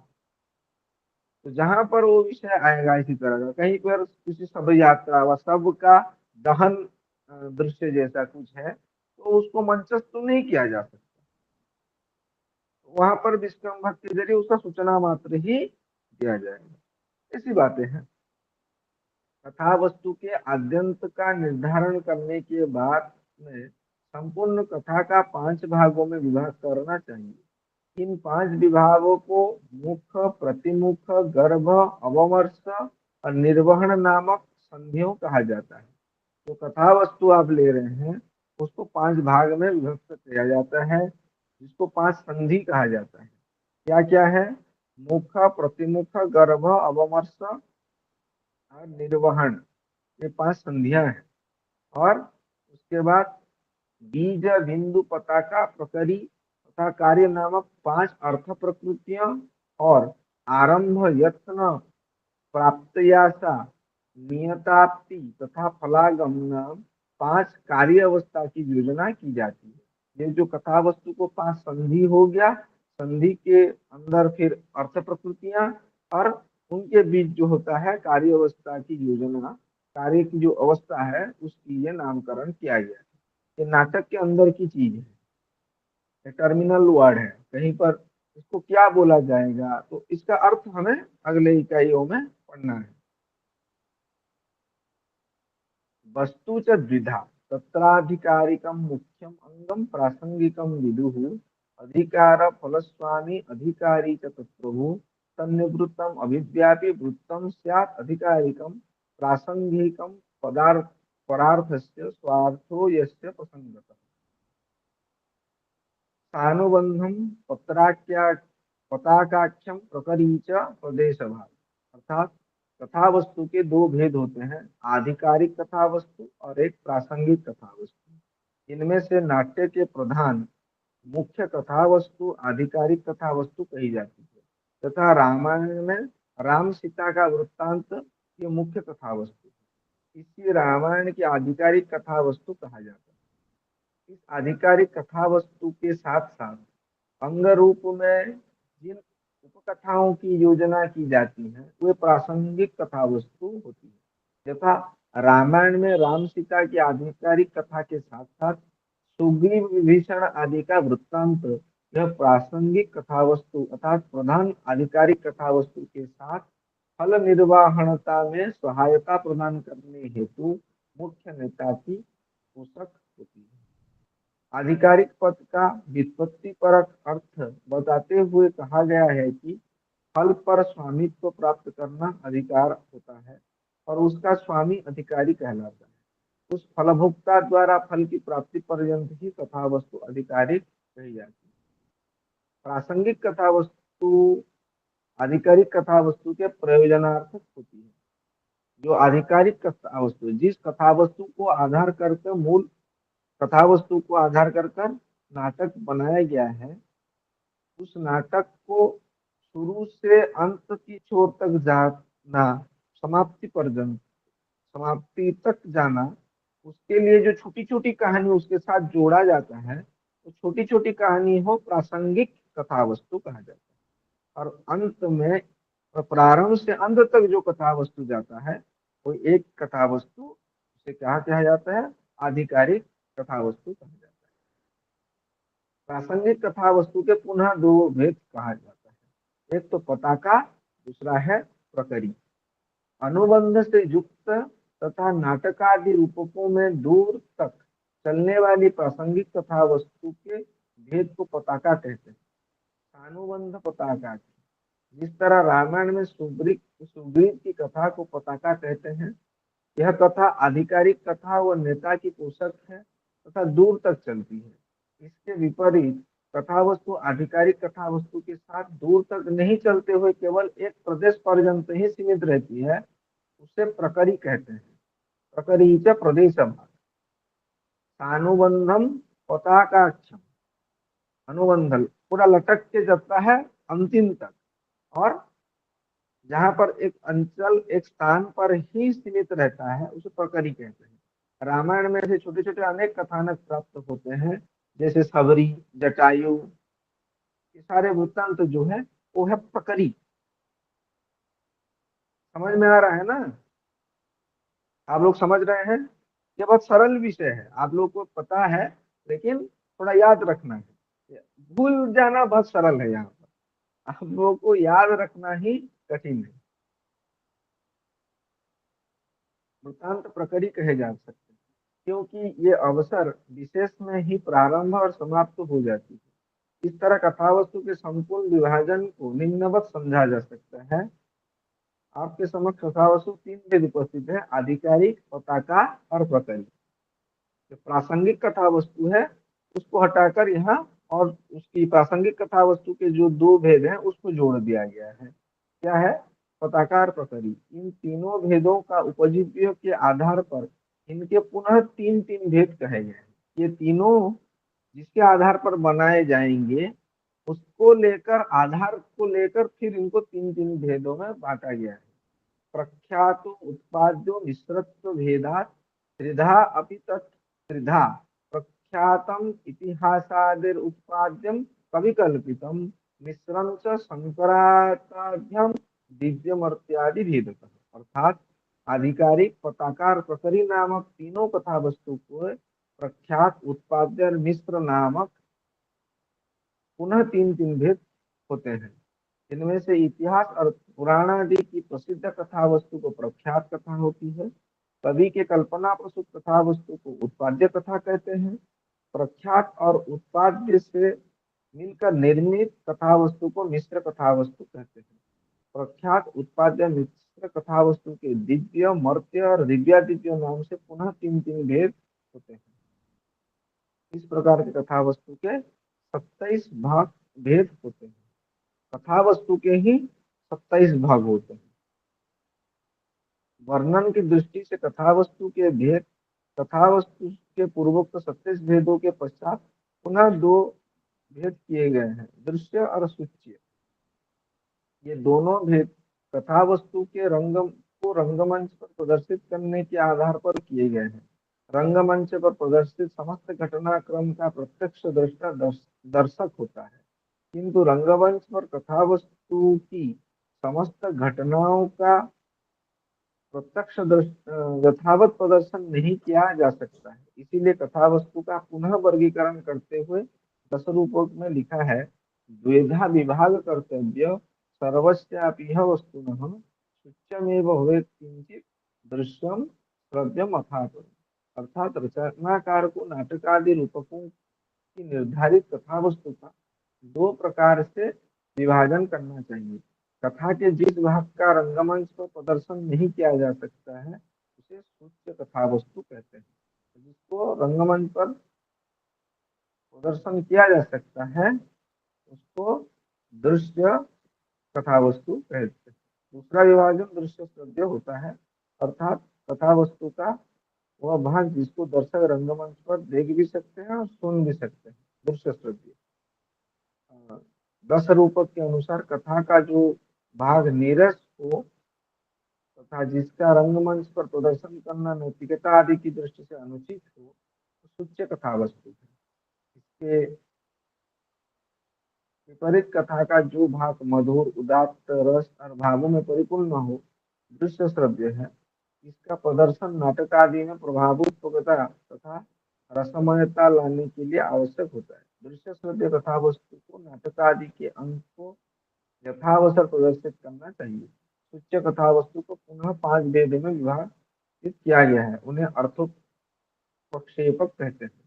तो जहां पर वो विषय आएगा इसी तरह का, कहीं पर किसी शव यात्रा व शव का दहन दृश्य जैसा कुछ है, तो उसको मंचस्थ तो नहीं किया जा सकता, वहां पर विस्कंभक के जरिए उसका सूचना मात्र ही दिया जाएगा। ऐसी बातें हैं। कथा वस्तु के आद्यंत का निर्धारण करने के बाद में संपूर्ण कथा का 5 भागों में विभाग करना चाहिए। इन 5 विभागों को मुख, प्रतिमुख, गर्भ, अवमर्श और निर्वहन नामक संधियों कहा जाता है। तो कथा वस्तु आप ले रहे हैं उसको 5 भाग में विभक्त किया जाता है, जिसको 5 संधि कहा जाता है। क्या क्या है? मुख, प्रतिमुख, गर्भ, अवमर्श और निर्वहन, ये 5 संधियां हैं। और उसके बाद बीज, बिंदु, पताका, प्रकरी तथा कार्य नामक 5 अर्थ प्रकृतियां और आरंभ, यत्न, प्राप्तयासा, नियताप्ति तथा फलागम नाम 5 कार्य अवस्था की योजना की जाती है। ये जो कथा वस्तु को 5 संधि हो गया, संधि के अंदर फिर अर्थ प्रकृतियां और उनके बीच जो होता है कार्य अवस्था की योजना, कार्य की जो अवस्था है उसकी ये नामकरण किया गया है। ये नाटक के अंदर की चीज है, ये टर्मिनल वर्ड है। कहीं पर इसको क्या बोला जाएगा तो इसका अर्थ हमें अगले इकाइयों में पढ़ना है। वस्तु च द्विधा तत्राधिकारिकम मुख्यम अंगम प्रासंगिकम विदुः अधिकार फलस्वामी अधिकारी च तत्प्रभु तन्निवृत्तम अभिव्यापी वृत्तम स्यात् अधिकारिकम प्रासंगिकम पदार्थ परार्थस्य स्वार्थो यस्य प्रसंगतः सानुबंधम पत्राख्या पताकाख्यम प्रकरी च प्रदेश भाग। अर्थात कथा वस्तु के 2 भेद होते हैं, आधिकारिक कथा वस्तु और एक प्रासंगिक कथा वस्तु। इनमें से नाट्य के प्रधान मुख्य कथा वस्तु आधिकारिक कथा वस्तु कही जाती है तथा रामायण में राम सीता का वृत्तांत ये मुख्य कथा वस्तु है। इसी रामायण की आधिकारिक कथा वस्तु कहा जाता है। इस आधिकारिक कथा वस्तु के साथ साथ अंग रूप में जिन उपकथाओं की योजना की जाती है वे प्रासंगिक कथा वस्तु होती है। यथा रामायण में राम सीता की आधिकारिक कथा के साथ साथ सुग्रीव विभीषण आदि का वृत्तांत यह प्रासंगिक कथा वस्तु अर्थात प्रधान आधिकारिक कथा वस्तु के साथ फल निर्वाहणता में सहायता प्रदान करने हेतु मुख्य नेता की पोषक होती है। आधिकारिक पद का व्युत्पत्ति परक अर्थ बताते हुए कहा गया है कि फल पर स्वामित्व प्राप्त करना अधिकार होता है और उसका स्वामी अधिकारी कहलाता है। उस फलभोक्ता द्वारा फल की प्राप्ति पर्यंत ही कथा वस्तु आधिकारिक कही जाती है। प्रासंगिक कथा वस्तु आधिकारिक कथा वस्तु के प्रयोजनार्थक होती है। जो आधिकारिक कथा वस्तु जिस कथा वस्तु को आधार करके मूल कथा वस्तु को आधार कर नाटक बनाया गया है उस नाटक को शुरू से अंत की छोर तक जाना समाप्ति तक जाना उसके लिए जो छोटी छोटी कहानी उसके साथ जोड़ा जाता है तो छोटी छोटी कहानी हो प्रासंगिक कथा वस्तु कहा जाता है। और अंत में प्रारंभ से अंत तक जो कथा वस्तु जाता है वो एक कथा वस्तु उसे क्या कहा जाता है आधिकारिक कथा वस्तु कहा जाता है। प्रासंगिक कथा वस्तु के पुनः दो भेद कहा जाता है एक तो पताका दूसरा है प्रकरी। अनुबंध से युक्त तथा नाटकादि रूपकों में दूर तक चलने वाली प्रासंगिक कथा वस्तु के भेद को पताका कहते हैं। अनुबंध पताका जिस तरह रामायण में सुग्रीव की कथा को पताका कहते हैं यह कथा आधिकारिक कथा व नेता की पोषक है तथा दूर तक चलती है। इसके विपरीत कथा वस्तु आधिकारिक कथा वस्तु के साथ दूर तक नहीं चलते हुए केवल एक प्रदेश पर्यंत ही सीमित रहती है उसे प्रकरी कहते हैं। प्रकरी च प्रदेश भाग अनुबंधम पताकाक्षम अनुबंधन पूरा लटक के जाता है अंतिम तक और जहां पर एक अंचल एक स्थान पर ही सीमित रहता है उसे प्रकरी कहते हैं। रामायण में से छोटे छोटे अनेक कथानक प्राप्त होते हैं जैसे सबरी जटायु ये सारे वृत्तांत जो है वो है प्रकरी। समझ में आ रहा है ना आप लोग समझ रहे हैं ये बहुत सरल विषय है आप लोग को पता है लेकिन थोड़ा याद रखना है। भूल जाना बहुत सरल है यहाँ पर आप लोगों को याद रखना ही कठिन है। वृत्तांत प्रकरी कहे जा सकते हैं क्योंकि ये अवसर विशेष में ही प्रारंभ और समाप्त हो जाती है। इस तरह कथा वस्तु के संपूर्ण विभाजन को निम्नवत समझा जा सकता है। आपके समक्ष कथा वस्तु तीन भेद उपस्थित है आधिकारिक पताका और प्रकरी। जो प्रासंगिक कथा वस्तु है उसको हटाकर यहाँ और उसकी प्रासंगिक कथा वस्तु के जो दो भेद हैं उसको जोड़ दिया गया है क्या है पताका और प्रकरी। इन तीनों भेदों का उपजीव्य के आधार पर इनके पुनः तीन तीन भेद कहे गए हैं। ये तीनों जिसके आधार पर बनाए जाएंगे उसको लेकर आधार को लेकर फिर इनको तीन तीन भेदों में बांटा गया है। प्रख्यात उत्पाद्यो मिश्रत्व भेदात् त्रिधा अपि तत् त्रिधा प्रख्यातम इतिहासादिर उत्पाद्यम कविकल्पितम मिश्रम च शंकराचार्यम दिव्यमर्त्यादि भेदतः। अर्थात आधिकारिक पताका और प्रकरी नामक तीनों कथा वस्तु को प्रख्यात उत्पाद्य और मिश्र नामक पुनः तीन तीन भेद होते हैं। इनमें से इतिहास और पुराण आदि की प्रसिद्ध कथा वस्तु को प्रख्यात कथा होती है। कवि के कल्पना प्रसूत कथा वस्तु को उत्पाद्य कथा कहते हैं। प्रख्यात और उत्पाद्य से मिलकर निर्मित कथा वस्तु को मिश्र कथा वस्तु कहते हैं। प्रख्यात उत्पाद्य मिश्र कथा वस्तु के दिव्य मर्त्य और दिव्यादिव्य नाम से पुनः तीन तीन भेद होते हैं। इस प्रकार की कथा वस्तु के 27 भाग भेद होते हैं। कथा वस्तु के ही 27 भाग होते हैं। वर्णन की दृष्टि से कथा वस्तु के भेद कथा वस्तु के पूर्वोक्त 27 भेदों के पश्चात पुनः दो भेद किए गए हैं दृश्य और सूच्य। ये दोनों भेद कथा वस्तु के रंगमंच पर प्रदर्शित करने के आधार पर किए गए हैं। रंगमंच पर प्रदर्शित समस्त घटनाक्रम का प्रत्यक्ष दृष्टा दर्शक होता है किंतु रंगमंच पर कथा वस्तु की समस्त घटनाओं का प्रत्यक्ष यथावत प्रदर्शन नहीं किया जा सकता है। इसीलिए कथा वस्तु का पुनः वर्गीकरण करते हुए दस रूपों में लिखा है, द्वेधा विभाग कर्तव्य सर्वस्यापि वस्तुनः शुच्यमेव भवेत् किंचित दृश्यम श्रव्यम अथापि। अर्थात रचनाकार को नाटकादि रूपकों की निर्धारित कथा वस्तु का दो प्रकार से विभाजन करना चाहिए। कथा के जिस भाग का रंगमंच पर प्रदर्शन नहीं किया जा सकता है उसे सूच्य कथा वस्तु कहते हैं। जिसको रंगमंच पर प्रदर्शन किया जा सकता है उसको दृश्य कथा वस्तु कहते हैं। दूसरा विभाजन दृश्य श्रव्य होता है, अर्थात कथा वस्तु का वह भाग जिसको दर्शक रंगमंच पर देख भी सकते हैं और सुन भी सकते हैं, दृश्य श्रव्य। दस रूपक के अनुसार कथा का जो भाग नीरस हो तथा जिसका रंगमंच पर प्रदर्शन करना नैतिकता आदि की दृष्टि से अनुचित हो तो सूच्य कथा वस्तु है। इसके विपरीत कथा का जो भाग मधुर उदात्त रस और भावों में परिपूर्ण हो दृश्य श्रव्य है। इसका प्रदर्शन नाटक आदि में प्रभावोत्पकता तथा रसमयता लाने के लिए आवश्यक होता है। दृश्य श्रव्य कथा वस्तु को नाटक आदि के अंग को यथावसर प्रदर्शित करना चाहिए। सूच्य कथा वस्तु को पुनः पांच भेद में विभाजित किया गया है। उन्हें अर्थोपक्षेपक कहते हैं।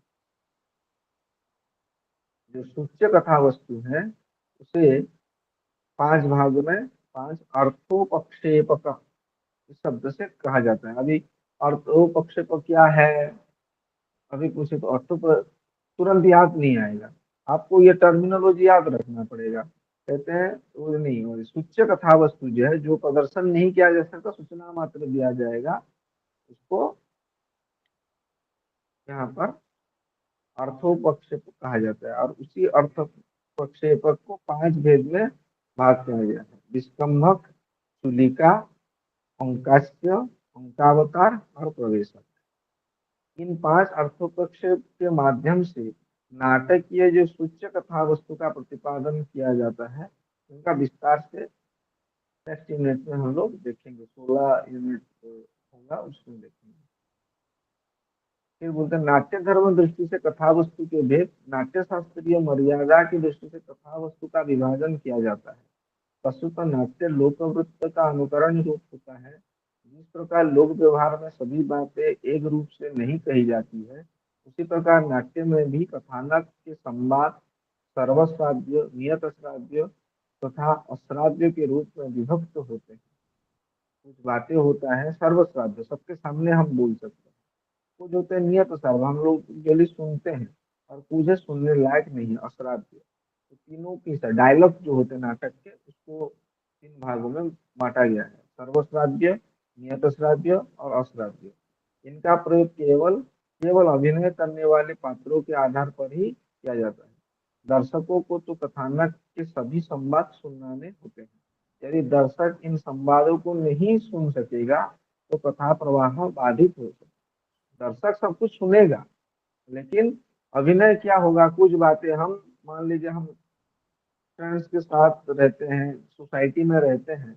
जो सूच्य कथा वस्तु है उसे पांच भाग में पांच अर्थोपक्षेपक इस शब्द से कहा जाता है। अभी अर्थोपक्षेपक क्या है, अभी पूछे तो अर्थो पर तुरंत याद नहीं आएगा, आपको ये टर्मिनोलॉजी याद रखना पड़ेगा। कहते हैं वो नहीं, और सूच्य कथा वस्तु जो है जो प्रदर्शन नहीं किया जा सकता, सूचना मात्र दिया जाएगा, उसको यहाँ पर अर्थोपक्षेपक कहा जाता है। और उसी अर्थोपक्षेपक को पांच भेद में भाग किया गया है, विस्कंभक, चुलिका, अंकास्य, अंकावतार और प्रवेशक। इन पांच अर्थोपक्षेप के माध्यम से नाटकीय जो सूच्य कथा वस्तु का प्रतिपादन किया जाता है उनका विस्तार से नेक्स्ट यूनिट में हम लोग देखेंगे। 16 यूनिट होगा उसमें देखेंगे। फिर बोलते हैं नाट्य धर्म दृष्टि से कथा वस्तु के भेद। नाट्य शास्त्रीय मर्यादा की दृष्टि से कथा वस्तु का विभाजन किया जाता है। वस्तुतः नाट्य लोकवृत्त का अनुकरण रूप होता है। जिस प्रकार लोक व्यवहार में सभी बातें एक रूप से नहीं कही जाती है, उसी प्रकार नाट्य में भी कथानक के संवाद सर्वश्राव्य, नियत श्राव्य तथा अश्राव्य के रूप में विभक्त होते हैं। कुछ बातें होता है सर्वश्राव्य, सबके सामने हम बोल सकते हैं। कुछ होते हैं नियत श्राव्य, हम लोग जल्दी सुनते हैं, और कुछ है सुनने लायक नहीं, अश्राव्य। तो तीनों की डायलॉग जो होते हैं नाटक के, उसको तीन भागों में बांटा गया है, सर्वश्राव्य, नियत श्राव्य और अश्राव्य। इनका प्रयोग केवल केवल अभिनय करने वाले पात्रों के आधार पर ही किया जाता है। दर्शकों को तो कथानक के सभी संवाद सुनाने होते हैं। यदि दर्शक इन संवादों को नहीं सुन सकेगा तो कथा प्रवाह बाधित हो सकता है। दर्शक सब कुछ सुनेगा लेकिन अभिनय क्या होगा, कुछ बातें हम मान लीजिए हम फ्रेंड्स के साथ रहते हैं, सोसाइटी में रहते हैं,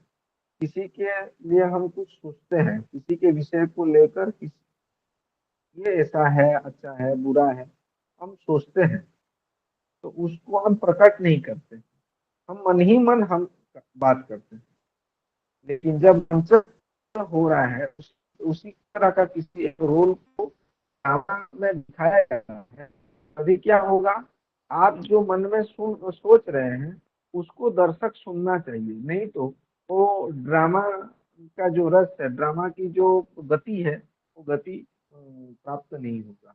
किसी के लिए हम कुछ सोचते हैं, किसी के विषय को लेकर ये ऐसा है, अच्छा है, बुरा है, हम सोचते हैं, तो उसको हम प्रकट नहीं करते, हम मन ही मन हम बात करते हैं। लेकिन जब मंचन हो रहा है उसी तरह का किसी एक रोल को ड्रामा में दिखाया जाता है, अभी क्या होगा, आप जो मन में सोच रहे हैं उसको दर्शक सुनना चाहिए, नहीं तो वो ड्रामा का जो रस है, ड्रामा की जो गति है, वो गति प्राप्त नहीं होगा,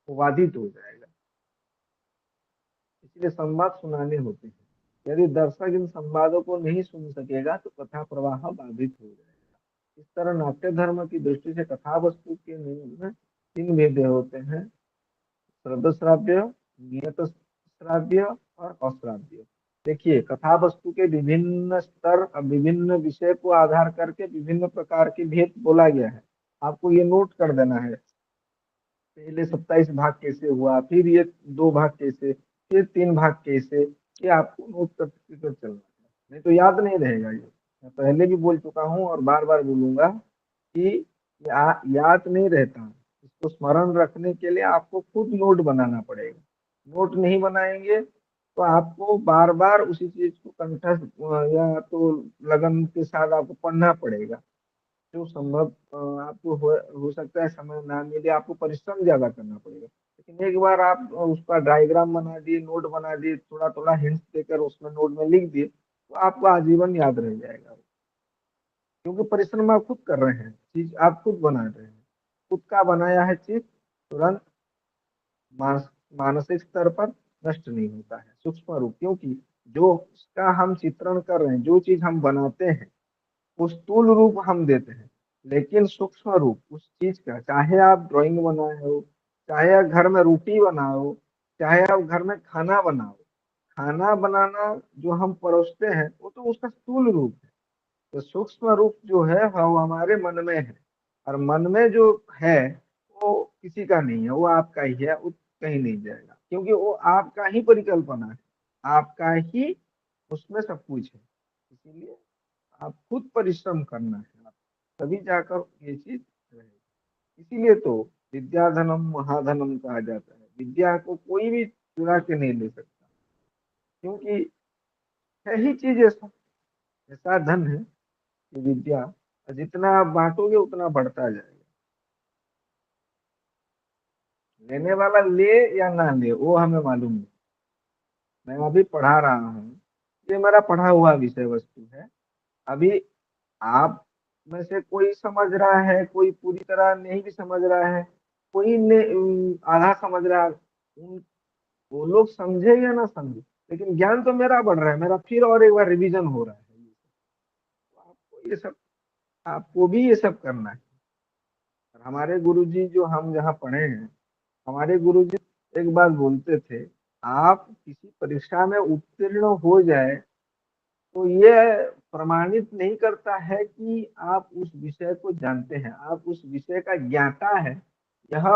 वो बाधित हो जाएगा। इसलिए संवाद सुनाने होते हैं। यदि दर्शक इन संवादों को नहीं सुन सकेगा तो कथा प्रवाह बाधित हो जाएगा। इस तरह नाट्य धर्म की दृष्टि से कथा वस्तु के नियम में तीन भेद होते हैं, श्रव्य, नियत श्राव्य और अश्राव्य। देखिए कथा वस्तु के विभिन्न स्तर और विभिन्न विषय को आधार करके विभिन्न प्रकार के भेद बोला गया है। आपको ये नोट कर देना है, पहले 27 भाग कैसे हुआ, फिर ये 2 भाग कैसे, फिर 3 भाग कैसे, ये आपको नोट करके चलना है, नहीं तो याद नहीं रहेगा ये। मैं पहले भी बोल चुका हूँ और बार बार बोलूंगा कि याद नहीं रहता। इसको स्मरण रखने के लिए आपको खुद नोट बनाना पड़ेगा। नोट नहीं बनाएंगे तो आपको बार बार उसी चीज को कंठस्थ या तो लगन के साथ आपको पढ़ना पड़ेगा। जो संभव आपको हो सकता है समय ना मिले, आपको परिश्रम ज्यादा करना पड़ेगा। लेकिन एक बार आप उसका डायग्राम बना दिए, नोट बना दिए, थोड़ा थोड़ा हिंट देकर उसमें नोट में लिख दिए, तो आपको आजीवन याद रह जाएगा। क्योंकि परिश्रम आप खुद कर रहे हैं, चीज आप खुद बना रहे हैं। खुद का बनाया है चीज तुरंत मानसिक स्तर पर नष्ट नहीं होता है सूक्ष्म रूप, क्योंकि जो उसका हम चित्रण कर रहे हैं, जो चीज हम बनाते हैं, वो स्थूल रूप हम देते हैं। लेकिन सूक्ष्म रूप उस चीज का, चाहे आप ड्राइंग बनाए हो, चाहे आप घर में रोटी बनाओ, चाहे आप घर में खाना बनाओ, खाना बनाना जो हम परोसते हैं वो तो उसका स्थूल रूप है। तो सूक्ष्म रूप जो है वो हमारे मन में है। और मन में जो है वो किसी का नहीं है, वो आपका ही है, वो कहीं नहीं जाएगा, क्योंकि वो आपका ही परिकल्पना है, आपका ही उसमें सब कुछ है। इसीलिए आप खुद परिश्रम करना है, आप तभी जाकर ये चीज रहेगी। इसीलिए तो विद्याधनम महाधनम कहा जाता है। विद्या को कोई भी चुरा के नहीं ले सकता, क्योंकि है ही चीज ऐसा, ऐसा धन है कि विद्या जितना आप बांटोगे उतना बढ़ता जाएगा। लेने वाला ले या ना ले वो हमें मालूम नहीं। मैं अभी पढ़ा रहा हूँ, ये मेरा पढ़ा हुआ विषय वस्तु है। अभी आप में से कोई समझ रहा है, कोई पूरी तरह नहीं भी समझ रहा है, कोई ने आधा समझ रहा है। वो लोग समझे या ना समझे, लेकिन ज्ञान तो मेरा बढ़ रहा है, मेरा फिर और एक बार रिवीजन हो रहा है। तो आपको ये सब, आपको भी ये सब करना है। और हमारे गुरुजी जो हम जहाँ पढ़े हैं, हमारे गुरुजी एक बात बोलते थे, आप किसी परीक्षा में उत्तीर्ण हो जाए तो ये प्रमाणित नहीं करता है कि आप उस विषय को जानते हैं, आप उस विषय का ज्ञाता है, यह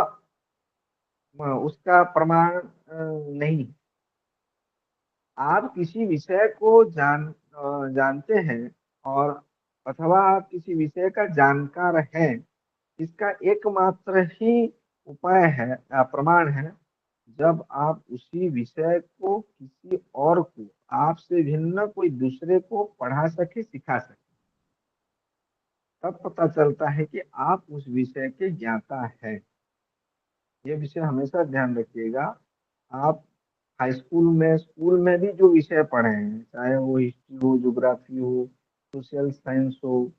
उसका प्रमाण नहीं। आप किसी विषय को जानते हैं, और अथवा आप किसी विषय का जानकार हैं, इसका एकमात्र ही उपाय है या प्रमाण है, जब आप उसी विषय को किसी और को, आपसे भिन्न कोई दूसरे को पढ़ा सके, सिखा सके, तब पता चलता है कि आप उस विषय के ज्ञाता है। ये विषय हमेशा ध्यान रखिएगा। आप हाई स्कूल में, स्कूल में भी जो विषय पढ़े हैं, चाहे वो हिस्ट्री हो, ज्योग्राफी हो, सोशल साइंस हो,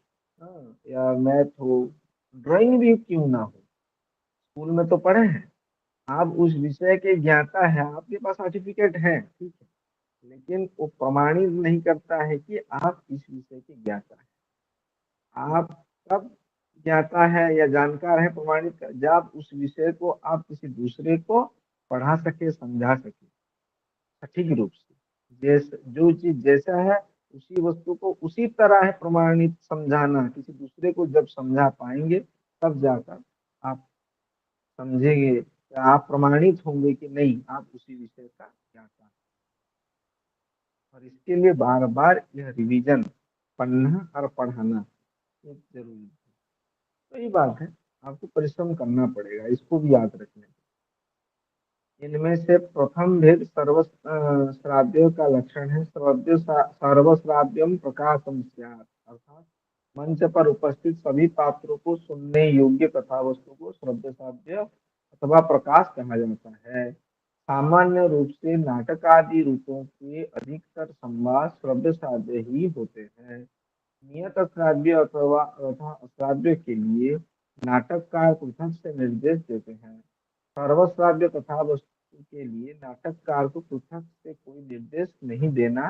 या मैथ हो, ड्राइंग भी क्यों ना हो, स्कूल में तो पढ़े हैं। आप उस विषय के ज्ञाता है, आपके पास सर्टिफिकेट है, ठीक है, लेकिन वो प्रमाणित नहीं करता है कि आप इस विषय के ज्ञाता है। आप कब ज्ञाता है या जानकार है, प्रमाणित जब उस विषय को आप किसी दूसरे को पढ़ा सके, समझा सके सटीक रूप से। जैसे जो चीज जैसा है उसी वस्तु को उसी तरह है प्रमाणित समझाना, किसी दूसरे को जब समझा पाएंगे तब जाकर आप समझेंगे, आप प्रमाणित होंगे कि नहीं, आप उसी विषय का ज्ञाता हैं। और इसके लिए बार बार यह रिवीजन, पढ़ना और पढ़ाना ये जरूरी है। तो ये बात है, आपको परिश्रम करना पड़ेगा, इसको भी याद रखना। इनमें से प्रथम भेद श्राव्य का लक्षण है। सर्वश्राव्यम प्रकाशम स्यात्, अर्थात मंच पर उपस्थित सभी पात्रों को सुनने योग्य कथा वस्तु को श्रव्य श्राव्य अथवा प्रकाश कहा जाता है। सामान्य रूप से नाटक आदि रूपों के अधिकतर संवाद श्रव्य श्राव्य ही होते हैं। नियत श्राव्य अथवा अश्राव्य के लिए नाटककार पृथक से निर्देश देते हैं। सर्वश्राव्य कथा वस्तु के लिए नाटककार को पृथक से कोई निर्देश नहीं देना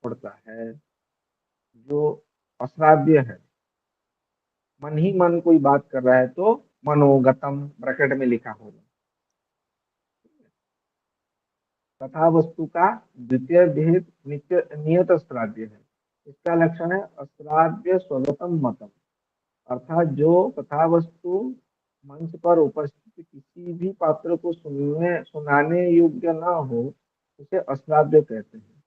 पड़ता है। जो अश्राव्य है, मन ही मन कोई बात कर रहा है तो मनोगतम ब्रैकेट में लिखा होगा। कथा वस्तु का द्वितीय भेद नियत श्राव्य है। इसका लक्षण है अश्राव्य स्वगतम मतम, अर्थात जो कथा वस्तु मंच पर उपस्थित किसी भी पात्र को सुनाने योग्य न हो, उसे अश्राव्य कहते हैं।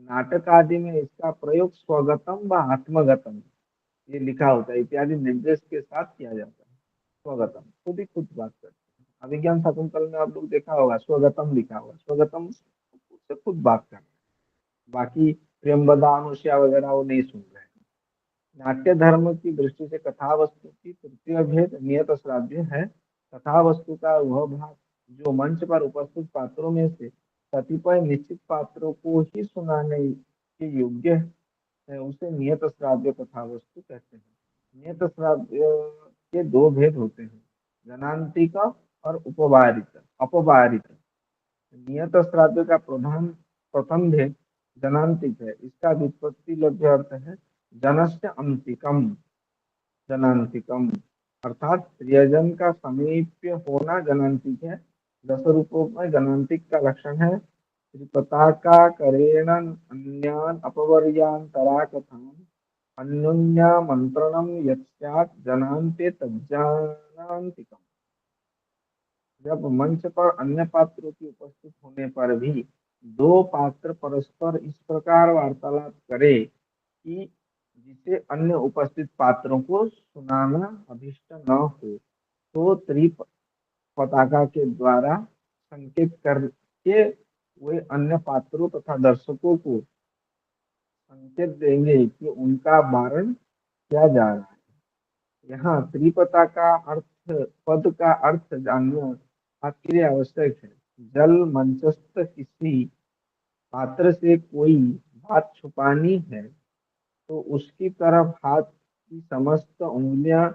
नाटक आदि में इसका प्रयोग स्वगतम व आत्मगतम, ये लिखा होता है, इत्यादि निर्देश के साथ किया जाता है। स्वगतम खुद ही खुद बात करते हैं। अभिज्ञान शाकुंतल में आप लोग देखा होगा स्वगतम लिखा होगा, स्वगतम खुद से खुद बात कर रहे हैं। बाकी प्रियंवदा अनुष्या वगैरह वो नहीं सुन रहे हैं। नाट्य धर्म की दृष्टि से कथा वस्तु की तृतीय भेद नियत श्राव्य है। कथा वस्तु का वह भाग जो मंच पर उपस्थित पात्रों में से कतिपय निश्चित पात्रों को ही सुनाने के योग्य है, उसे नियत श्राव्य कथा वस्तु कहते हैं। नियत श्राव्य के दो भेद होते हैं, जनांतिक और उपवारित अपवारित। नियत श्राव्य का प्रथम भेद जनांतिक है। इसका व्युत्पत्ति लभ्य अर्थ है जनस्य अंतिकम, जनांतिकम, अर्थात प्रियजन का समीप्य होना जनांतिक है। दस रूपों में जनांतिक का लक्षण है त्रिपताका करेण अन्यान अपवर्यांतरा कथाम अन्योन्यामंत्रणम यत् जनान्ते तज्जानांतिकम। जब मंच पर अन्य पात्रों की उपस्थित होने पर भी दो पात्र परस्पर इस प्रकार वार्तालाप करे कि जिसे अन्य उपस्थित पात्रों को सुनाना अभिष्ट न हो, तो पताका के द्वारा संकेत करके वे अन्य पात्रों तथा दर्शकों को संकेत देंगे कि उनका वारण किया जा रहा है। यहाँ त्रिपता का अर्थ पद का अर्थ जानना आपके लिए आवश्यक है। जल मंचस्थ किसी पात्र से कोई बात छुपानी है तो उसकी तरफ हाथ की समस्त उंगलियां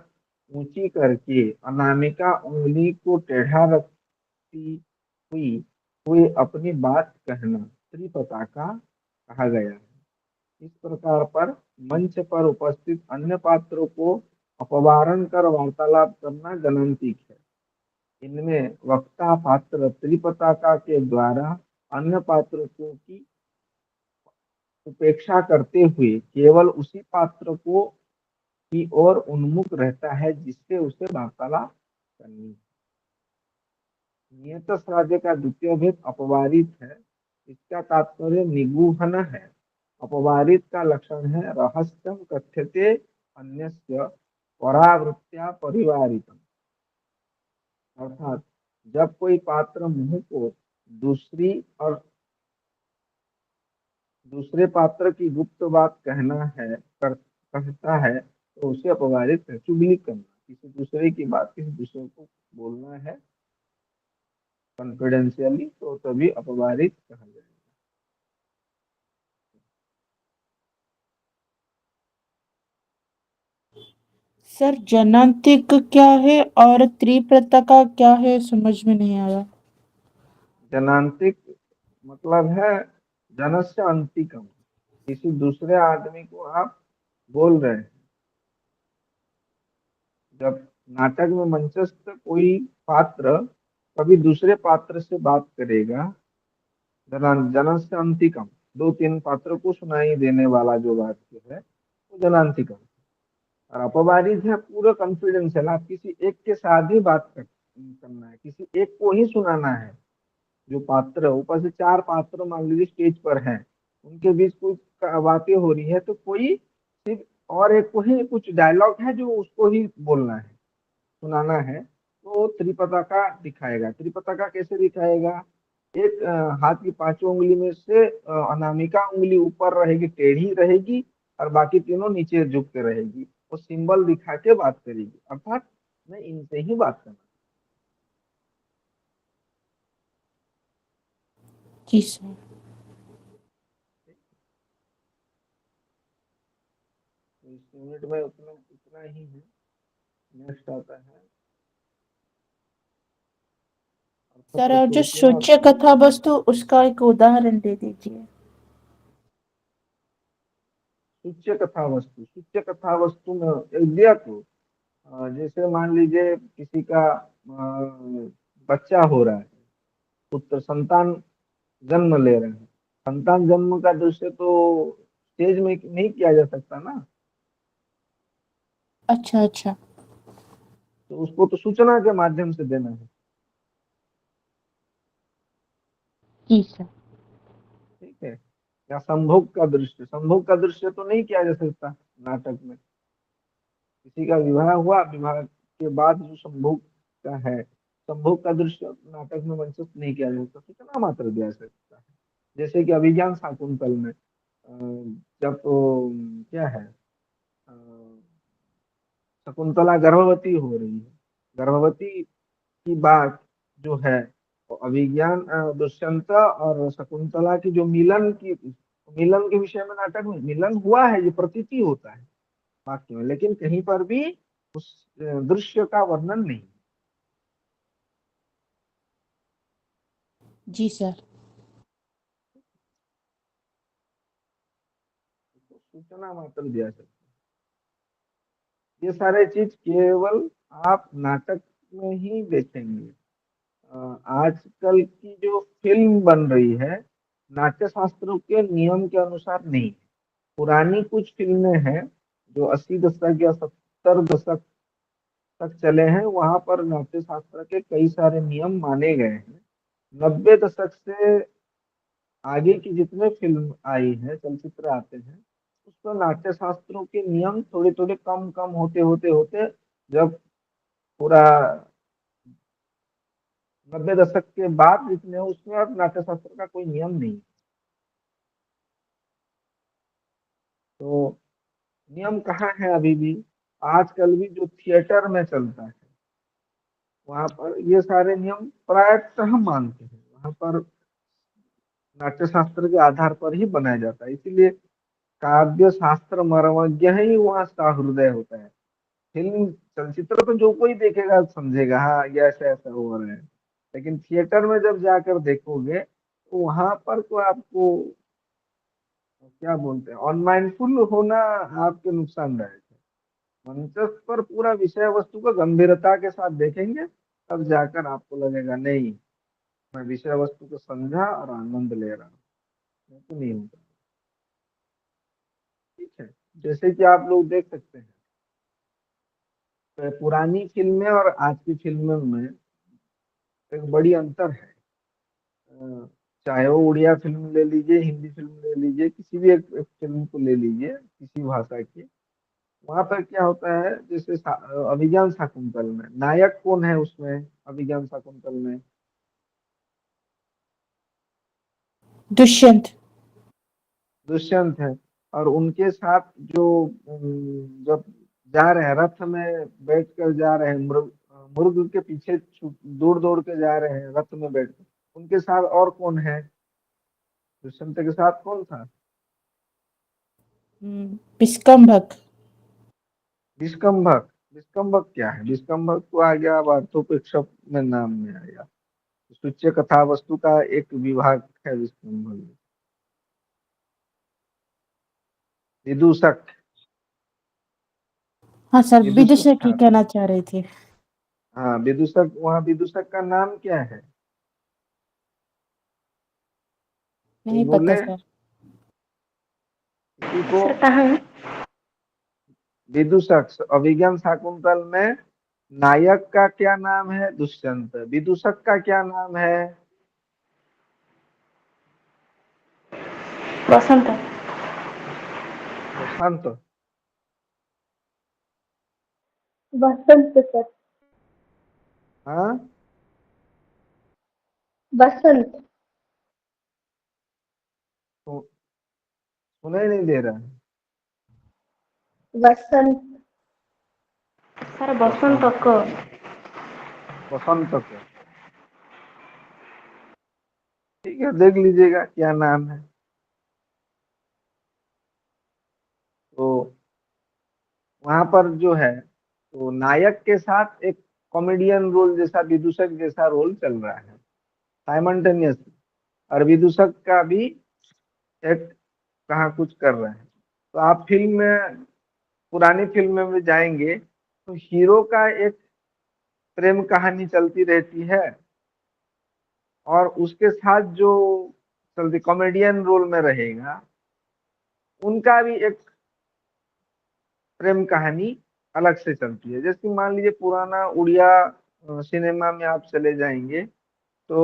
ऊंची करके अनामिका उंगली को टेढ़ा रखती हुई हुई अपनी बात कहना त्रिपताका कहा गया है। इस प्रकार पर मंच पर उपस्थित अन्य पात्रों को अपवारण कर वार्तालाप करना जनांतिक है। इनमें वक्ता पात्र त्रिपताका के द्वारा अन्य पात्रों की उपेक्षा करते हुए केवल उसी पात्र को की ओर उन्मुख रहता है जिससे उसे वार्तालाप करनी है। नियत श्राव्य का द्वितीय भेद अपवारित है। इसका तात्पर्य निगूहन है। अपवारित का लक्षण है रहस्यम कथ्यते अन्यस्य परावृत्त्या परिवारितम, अर्थात जब कोई पात्र मुंह को दूसरे पात्र की गुप्त बात कहता है तो उसे अपवारित है। चुगली करना, किसी दूसरे की बात किसी दूसरे को बोलना है कॉन्फिडेंशियली, तो तभी अपवारित कहा जाएगा। सर जनांतिक क्या है और त्रिप्रता का क्या है, समझ में नहीं आया। जनांतिक मतलब है जनस्य अंतिकम, किसी दूसरे आदमी को आप बोल रहे हैं। जब नाटक में मंचस्थ कोई पात्र कभी दूसरे पात्र से बात करेगा, जनस्य अंतिकम, दो तीन पात्र को सुनाई देने वाला जो वाक्य है वो जनांतिकम। और अपवारित है पूरा कॉन्फिडेंशियल, आप किसी एक के साथ ही करना है, किसी एक को ही सुनाना है। जो पात्र ऊपर से चार पात्र मान लीजिए स्टेज पर हैं, उनके बीच कुछ बातें हो रही है तो कोई सिर्फ और एक को ही कुछ डायलॉग है जो उसको ही बोलना है, सुनाना है, तो त्रिपताका दिखाएगा। त्रिपताका कैसे दिखाएगा? एक हाथ की पांचों उंगली में से अनामिका उंगली ऊपर रहेगी, टेढ़ी रहेगी, और बाकी तीनों नीचे झुक के रहेगी। वो सिंबल दिखा के बात करेगी, अर्थात मैं इनसे ही बात करना। जी सर। तो इस यूनिट में उतना इतना ही है। नेक्स्ट आता है अर्थ सर और जो प्रस्तुतियां और सूच्य कथा वस्तु, उसका एक उदाहरण दे दीजिए। सूच्य कथा वस्तु में एक दिया तो जैसे मान लीजिए किसी का बच्चा हो रहा है, पुत्र संतान जन्म ले रहे हैं। संतान जन्म का दृश्य तो स्टेज में नहीं किया जा सकता ना, अच्छा अच्छा। तो उसको तो सूचना के माध्यम से देना है। जी सर। या संभोग का दृश्य, संभोग का दृश्य तो नहीं किया जा सकता नाटक में। किसी का विवाह हुआ, विवाह के बाद जो संभोग का है, संभोग का दृश्य नाटक में मंचस्थ नहीं किया जा सकता, कितना मात्र दिया जा सकता है। जैसे कि अभिज्ञान शाकुंतल में जब क्या है, अ, शकुंतला गर्भवती हो रही है, गर्भवती की बात जो है, तो अभिज्ञान दुष्यंत और शकुंतला की जो मिलन के विषय में नाटक में मिलन हुआ है, ये प्रतीति होता है वाक्य में, लेकिन कहीं पर भी उस दृश्य का वर्णन नहीं। जी सर। तो सूचना मात्र दिया सकता है। ये सारे चीज केवल आप नाटक में ही देखेंगे। आजकल की जो फिल्म बन रही है, नाट्य शास्त्रों के नियम के अनुसार नहीं। पुरानी कुछ फिल्में हैं जो 80 दशक या 70 दशक तक चले हैं, वहां पर नाट्य शास्त्र के कई सारे नियम माने गए हैं। 90 दशक से आगे की जितने फिल्म आई है, चलचित्र आते हैं, उसमें नाट्य शास्त्रों के नियम थोड़े थोड़े कम कम होते होते होते, जब पूरा 90 दशक के बाद जितने हैं, उसमें अब नाट्य शास्त्र का कोई नियम नहीं। तो नियम कहाँ है अभी भी? आजकल भी जो थिएटर में चलता है, वहां पर ये सारे नियम प्रायतः मानते हैं। वहां पर नाट्य शास्त्र के आधार पर ही बनाया जाता है, इसीलिए काव्य शास्त्र मर्मज्ञ ही वहाँ सहृदय होता है। फिल्म चलचित्र तो जो कोई देखेगा समझेगा, हाँ ये ऐसा ऐसा हो रहा है, लेकिन थिएटर में जब जाकर देखोगे तो वहां पर तो आपको क्या बोलते हैं, अनमाइंडफुल होना आपके नुकसानदायक है। मंचस्थ पर पूरा विषय वस्तु को गंभीरता के साथ देखेंगे, तब जाकर आपको लगेगा नहीं, मैं विषय वस्तु को समझा और आनंद ले रहा हूँ। नहीं तो नहीं होगा। ठीक है, जैसे कि आप लोग देख सकते हैं, तो पुरानी फिल्में और आज की फिल्मों में एक बड़ी अंतर है। अ, चाहे वो उड़िया फिल्म ले लीजिए, हिंदी फिल्म ले लीजिए, किसी भी एक फिल्म को ले लीजिए किसी भाषा की, वहां पर क्या होता है, जैसे अभिज्ञान शाकुंतल में नायक कौन है उसमें, अभिज्ञान शाकुंतल में दुष्यंत। दुष्यंत है। और उनके साथ जो जब जा रहे हैं रथ में बैठ कर जा रहे हैं, मुर्ग के पीछे दौड़ दौड़ के जा रहे हैं रथ में बैठ कर, उनके साथ और कौन है? दुष्यंत के साथ कौन था? विष्कम्भक। विष्कम्भक। विष्कम्भक क्या है? विष्कम्भक तो आ गया अब अर्थोपेक्षक में नाम में आया, सूच्य कथा वस्तु का एक विभाग है विष्कम्भक। विदूषक। हाँ सर, विदूषक विदूषक ही था। कहना चाह रही थी। हाँ विदूषक, वहाँ विदूषक का नाम क्या है? कोई नहीं पता बोले सर। किसी को? सर कहाँ? विदूषक अभिज्ञान शाकुंतल में नायक का क्या नाम है? दुष्यंत। विदूषक का क्या नाम है? वसंत। वसंत। वसंत सर। हाँ, वसंत। तो सुनाई नहीं दे रहा है। वसंत सर, वसंत वसंत। को। वसंत को। ठीक है, देख लीजिएगा क्या नाम है। तो वहां पर जो है, तो नायक के साथ एक कॉमेडियन रोल जैसा, विदूषक जैसा रोल चल रहा है साइमल्टेनियसली, और विदूषक का भी एक कहाँ कुछ कर रहे हैं। तो आप फिल्म में, पुरानी फिल्म में जाएंगे तो हीरो का एक प्रेम कहानी चलती रहती है, और उसके साथ जो चलती कॉमेडियन रोल में रहेगा, उनका भी एक प्रेम कहानी अलग से चलती है। जैसे मान लीजिए पुराना उड़िया सिनेमा में आप चले जाएंगे, तो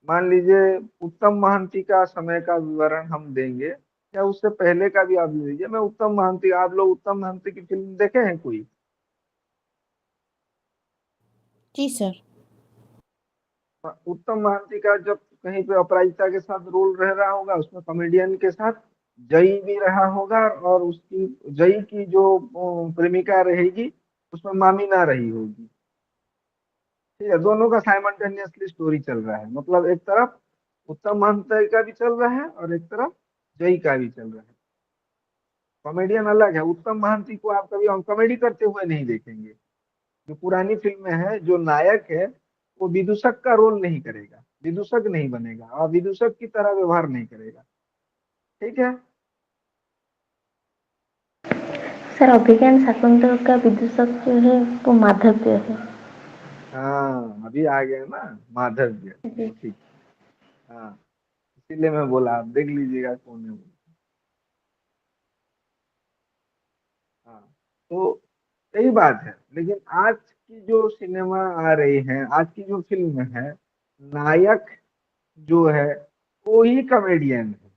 मान लीजिए उत्तम महांती का समय का विवरण हम देंगे, या उससे पहले का भी आप ले लीजिए। मैं उत्तम महांती, आप लोग उत्तम महांती की फिल्म देखे हैं कोई? जी सर। उत्तम महांती का जब कहीं पे अपराजिता के साथ रोल रह रहा होगा, उसमें कॉमेडियन के साथ जई भी रहा होगा, और उसकी जई की जो प्रेमिका रहेगी उसमें मामीना रही होगी। ठीक है, दोनों का साइमल्टेनियसली स्टोरी चल रहा है, मतलब एक तरफ उत्तम महांति का भी चल रहा है और एक तरफ जई का भी चल रहा है। कॉमेडियन अलग है। उत्तम महांति को आप कभी कॉमेडी करते हुए नहीं देखेंगे। जो पुरानी फिल्में हैं, जो नायक है वो विदूषक का रोल नहीं करेगा, विदूषक नहीं बनेगा और विदूषक की तरह व्यवहार नहीं करेगा। ठीक है। सर, अभिज्ञान शाकुंतल का विदूषक जो है वो माधव्य है। हाँ, अभी आ गया ना, माधव्य। जी। ठीक। हाँ, इसीलिए मैं बोला, आप देख लीजिएगा कौन है वो। हाँ, तो यही बात है। लेकिन आज की जो सिनेमा आ रही है, आज की जो फिल्म है, नायक जो है वो ही कॉमेडियन है,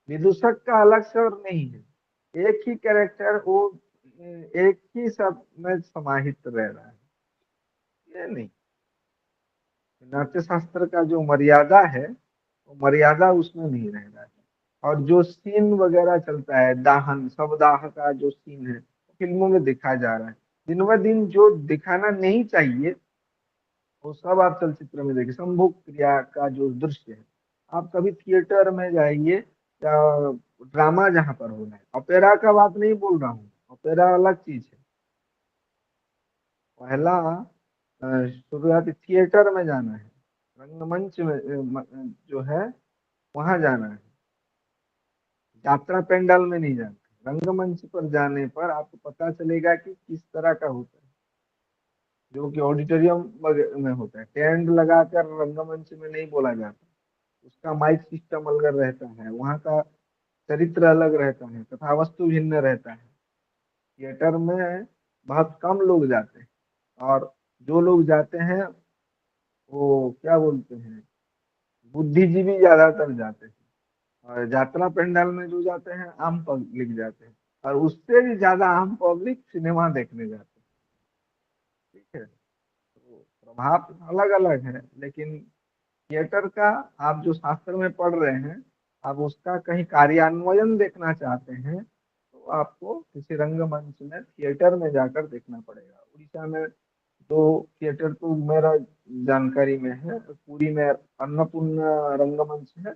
विदूषक का अलग से और नहीं है। एक ही कैरेक्टर वो एक ही सब में समाहित रह रहा है, ये नहीं। नाट्य शास्त्र का जो मर्यादा है, वो मर्यादा उसमें नहीं रह रहा है। और जो सीन वगैरह चलता है, दाहन शवदाह का जो सीन है, फिल्मों में दिखा जा रहा है। दिन ब दिन जो दिखाना नहीं चाहिए वो सब आप चलचित्र में देखिए। संभोग क्रिया का जो दृश्य है, आप कभी थिएटर में जाइए, या ड्रामा जहाँ पर हो रहा है, ऑपेरा का बात नहीं बोल रहा हूँ, ऑपेरा अलग चीज है। पहला शुरुआती थिएटर में जाना है, रंगमंच में जो है वहां जाना है, यात्रा पेंडाल में नहीं जाना। रंगमंच पर जाने पर आपको पता चलेगा कि किस तरह का होता है, जो कि ऑडिटोरियम में होता है। टेंट लगाकर रंगमंच में नहीं बोला जाता, उसका माइक सिस्टम अलग रहता है, वहाँ का चरित्र अलग रहता है, तथा वस्तु भिन्न रहता है। थिएटर में बहुत कम लोग जाते हैं, और जो लोग जाते हैं वो क्या बोलते हैं, बुद्धिजीवी ज्यादातर जाते हैं। और यात्रा पंडाल में जो जाते हैं आम पब्लिक जाते हैं, और उससे भी ज्यादा आम पब्लिक सिनेमा देखने जाते हैं। ठीक है, तो प्रभाव अलग अलग है। लेकिन थिएटर का, आप जो शास्त्र में पढ़ रहे हैं, आप उसका कहीं कार्यान्वयन देखना चाहते हैं, तो आपको किसी रंगमंच में थिएटर में जाकर देखना पड़ेगा। उड़ीसा में दो थिएटर तो मेरा जानकारी में है, पुरी में अन्नपूर्णा रंगमंच है,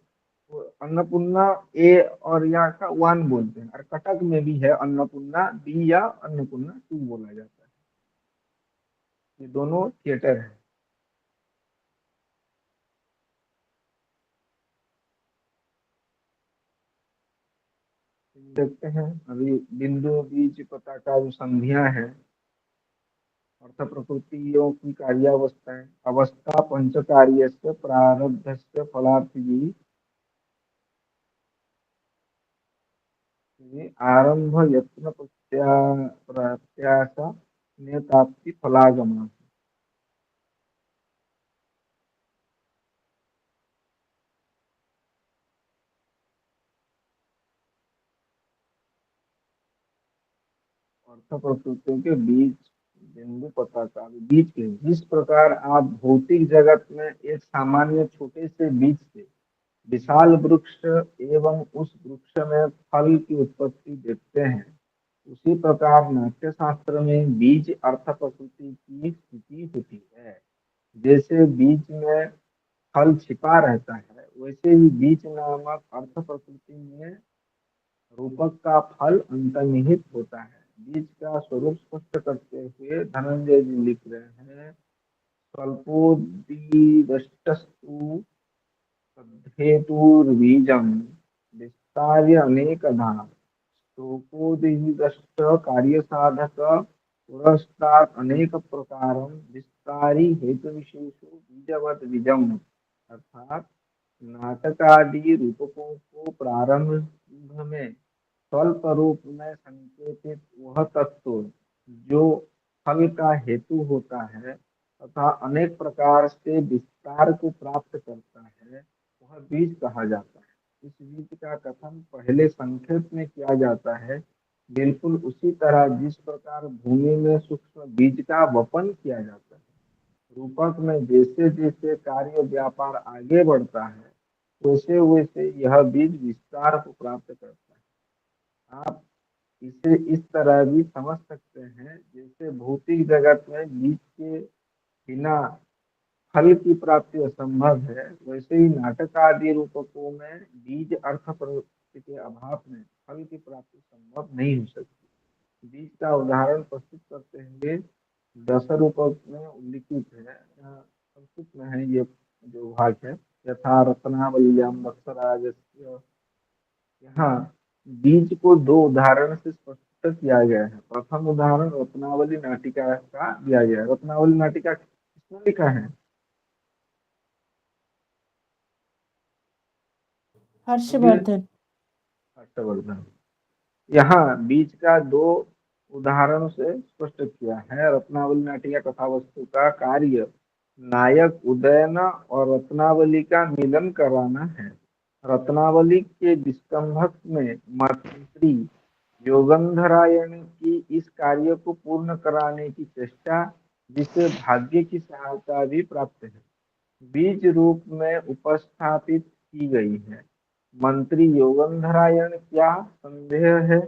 वो अन्नपूर्णा ए और या का वन बोलते हैं, और कटक में भी है अन्नपूर्णा बी या अन्नपूर्णा टू बोला जाता है। ये दोनों थिएटर है। देखते हैं अभी बिंदु बीज पताका जो संधियां है, अर्थ प्रकृतियों की कार्यावस्थाएं, अवस्था पंच कार्यस्य प्रारब्धस्य फलार्थी आरंभ यत्न प्रत्याशा नियताप्ति फलागम। अर्थ प्रस्तुतियों के बीच बिंदु पता का बीज के जिस प्रकार आप भौतिक जगत में एक सामान्य छोटे से बीज से विशाल वृक्ष एवं उस वृक्ष में फल की उत्पत्ति देखते हैं, उसी प्रकार नाट्य शास्त्र में बीज अर्थ प्रस्तुति की स्थिति होती है। जैसे बीज में फल छिपा रहता है, वैसे ही बीज नामक अर्थ प्रस्तुति में रूपक का फल अंतर्निहित होता है। बीज का स्वरूप स्पष्ट करते हुए धनंजय जी लिख रहे हैं, स्वल्पोदीदष्टस्तु तद्धेतुर्बीजं विस्तार्य अनेकधा शोकोदीदष्ट कार्यसाधक पुरस्तात् अनेक प्रकारं विस्तारी हेतु विशेषो बीजवत बीजम। अर्थात नाटकादि रूपकों को प्रारंभ में स्वल्प रूप में संकेतित वह तत्व जो फल का हेतु होता है, तथा अनेक प्रकार से विस्तार को प्राप्त करता है, वह बीज कहा जाता है। इस बीज का कथन पहले संक्षेप में किया जाता है, बिल्कुल उसी तरह जिस प्रकार भूमि में सूक्ष्म बीज का वपन किया जाता है। रूपक में जैसे जैसे कार्य व्यापार आगे बढ़ता है, वैसे वैसे यह बीज विस्तार को प्राप्त करता है। आप इसे इस तरह भी समझ सकते हैं, जैसे भौतिक जगत में बीज के बिना फल की प्राप्ति असंभव है, वैसे ही नाटक आदि रूपकों में बीज अर्थ प्रवृत्ति के अभाव में फल की प्राप्ति संभव नहीं हो सकती। बीज का उदाहरण प्रस्तुत करते हुए दस रूपक में उल्लिखित है, यहाँ संस्कृत में है ये जो भाग है, यथा रत्नावल्याम वत्सराजस्य। यहाँ बीज को दो उदाहरण से स्पष्ट किया गया है। प्रथम उदाहरण रत्नावली नाटिका का दिया गया है। रत्नावली नाटिका किसने लिखा है? बोलिए। हर्षवर्धन। हर्षवर्धन। यहाँ बीज का दो उदाहरणों से स्पष्ट किया है। रत्नावली नाटिका कथा वस्तु का कार्य नायक उदयन और रत्नावली का मिलन कराना है। रत्नावली के विस्तंभक में मंत्री योगंधरायण की इस कार्य को पूर्ण कराने की चेष्टा, जिसे भाग्य की सहायता भी प्राप्त है, बीज रूप में उपस्थापित की गई है। मंत्री योगंधरायण क्या संदेह है?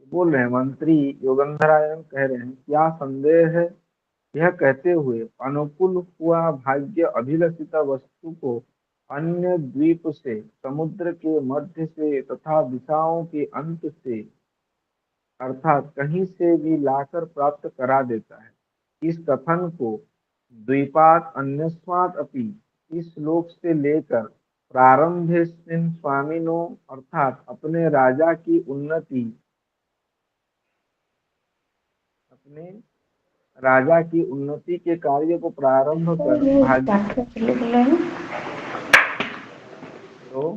बोल रहे हैं मंत्री योगंधरायण कह रहे हैं क्या संदेह है, यह कहते हुए अनुकूल हुआ भाग्य अभिलषित वस्तु को अन्य द्वीप से, समुद्र के मध्य से तथा दिशाओं के अंत से, अर्थात कहीं से भी लाकर प्राप्त करा देता है। इस कथन को द्वीपात अन्यस्मात् अपि, इस श्लोक से लेकर प्रारंभेस्मिन् स्वामिनो, अर्थात अपने राजा की उन्नति, अपने राजा की उन्नति के कार्य को प्रारंभ कर भाग्य तो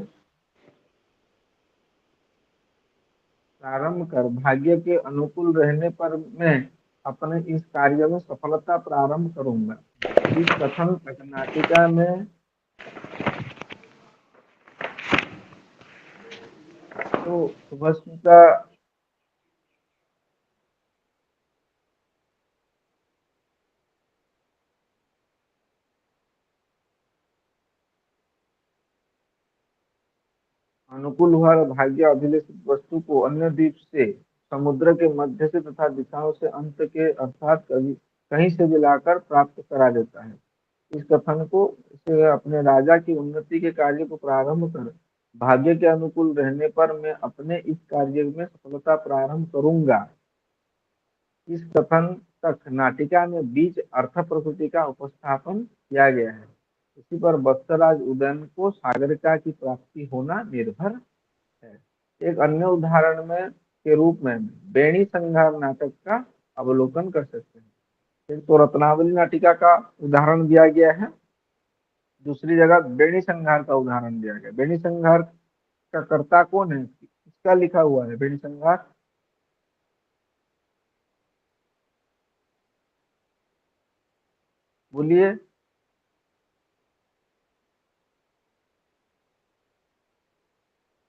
प्रारंभ कर भाग्य के अनुकूल रहने पर मैं अपने इस कार्य में सफलता प्रारंभ करूंगा। इस कथन तक नाटिका में तो सुभस्म का अनुकूल हुआ भाग्य अभिलषित वस्तु को अन्य द्वीप से, समुद्र के मध्य से तथा दिशाओं से अंत के, अर्थात कभी कहीं से भी लाकर प्राप्त करा देता है। इस कथन को से अपने राजा की उन्नति के कार्य को प्रारंभ कर भाग्य के अनुकूल रहने पर मैं अपने इस कार्य में सफलता प्रारंभ करूंगा। इस कथन तक नाटिका में बीज अर्थ प्रकृति का उपस्थापन किया गया है। इसी पर वत्सराज उदयन को सागरिका की प्राप्ति होना निर्भर है। एक अन्य उदाहरण में के रूप में बेणी संहार नाटक का अवलोकन कर सकते हैं। एक तो रत्नावली नाटिका का उदाहरण दिया गया है, दूसरी जगह बेणी संहार का उदाहरण दिया गया। बेणी संहार का कर्ता कौन है, किसका लिखा हुआ है बेणी संहार? बोलिए।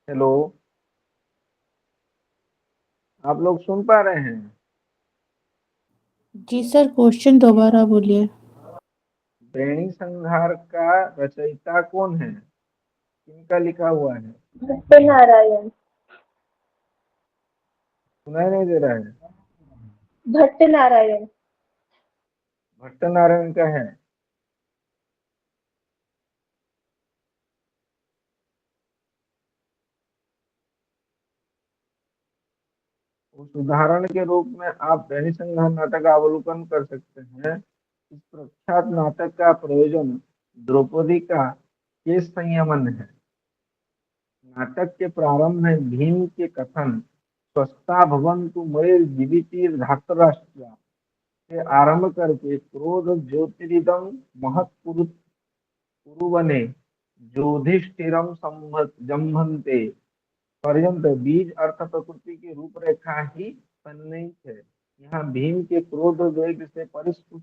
हेलो, आप लोग सुन पा रहे हैं? जी सर, क्वेश्चन दोबारा बोलिए। बेणी संहार का रचयिता कौन है, किनका लिखा हुआ है? भट्ट नारायण। सुनाई नहीं दे रहा है? भट्ट नारायण। भट्ट नारायण का है। उस उदाहरण के रूप में आप बेणी संहार नाटक का अवलोकन कर सकते हैं। इस प्रख्यात नाटक का प्रयोजन द्रौपदी का केश संयमन है। नाटक के प्रारंभ में भीम के कथन स्वस्था भवन्तु मयि जीवितिर धातराष्ट्र से आरंभ करके क्रोध ज्योतिरिदम महत्पुरु पुरुवने ज्योतिष्ठिरम जम्भन्ते पर्यंत बीज अर्थ प्रकृति की रूपरेखा ही सन्निहित है। यहाँ भीम के क्रोध वेग से परिस्फुट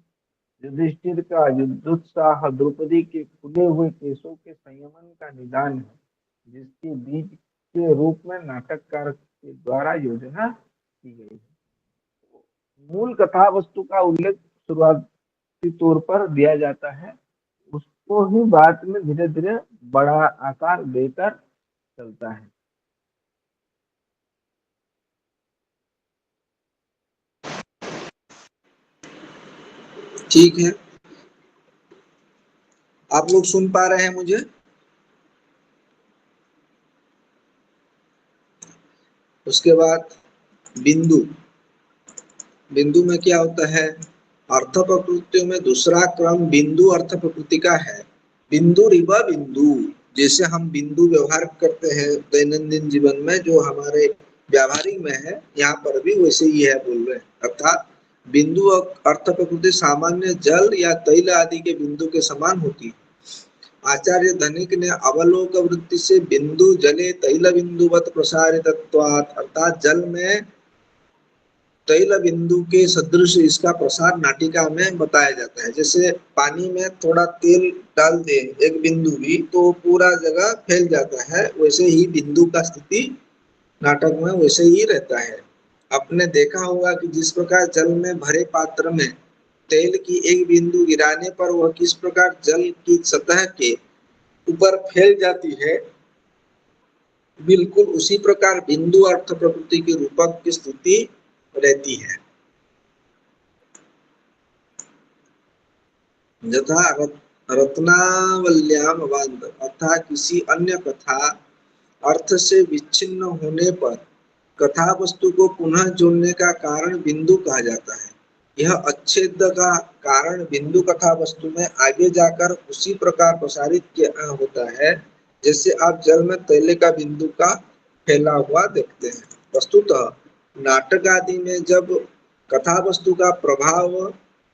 युधिष्ठिर का युद्धोत्साह द्रौपदी के खुले हुए केशों के संयमन का निदान है, जिसके बीज के रूप में नाटककार के द्वारा योजना की गई है। मूल कथा वस्तु का उल्लेख शुरुआती तौर पर दिया जाता है, उसको ही बाद में धीरे धीरे बड़ा आकार देकर चलता है। ठीक है, आप लोग सुन पा रहे हैं मुझे? उसके बाद बिंदु। बिंदु में क्या होता है? अर्थ प्रकृतियों में दूसरा क्रम बिंदु अर्थ प्रकृति का है। बिंदु रिवा बिंदु, जैसे हम बिंदु व्यवहार करते हैं दैनंदिन जीवन में, जो हमारे व्यावहारिक में है, यहाँ पर भी वैसे ही है बोल रहे हैं। अर्थात बिंदु अर्थ प्रकृति सामान्य जल या तैल आदि के बिंदु के समान होती है। आचार्य धनिक ने अवलोक वृत्ति से बिंदु जले तैल बिंदुवत प्रसारितत्वात्, अर्थात जल में तैल बिंदु के सदृश इसका प्रसार नाटिका में बताया जाता है। जैसे पानी में थोड़ा तेल डाल दे एक बिंदु भी तो पूरा जगह फैल जाता है, वैसे ही बिंदु का स्थिति नाटक में वैसे ही रहता है। आपने देखा होगा कि जिस प्रकार जल में भरे पात्र में तेल की एक बिंदु गिराने पर वह किस प्रकार जल की सतह के ऊपर फैल जाती है, बिल्कुल उसी प्रकार बिंदु अर्थ प्रकृति के रूपक की स्थिति रहती है। यथा रत्नावल्याम अवान्त, अर्थात किसी अन्य कथा अर्थ से विच्छिन्न होने पर कथा वस्तु को पुनः जोड़ने का कारण बिंदु कहा जाता है। यह अच्छेद का कारण बिंदु कथा वस्तु में आगे जाकर उसी प्रकार प्रसारित होता है जैसे आप जल में तैले का बिंदु का फैला हुआ देखते हैं। वस्तुतः नाटक आदि में जब कथा वस्तु का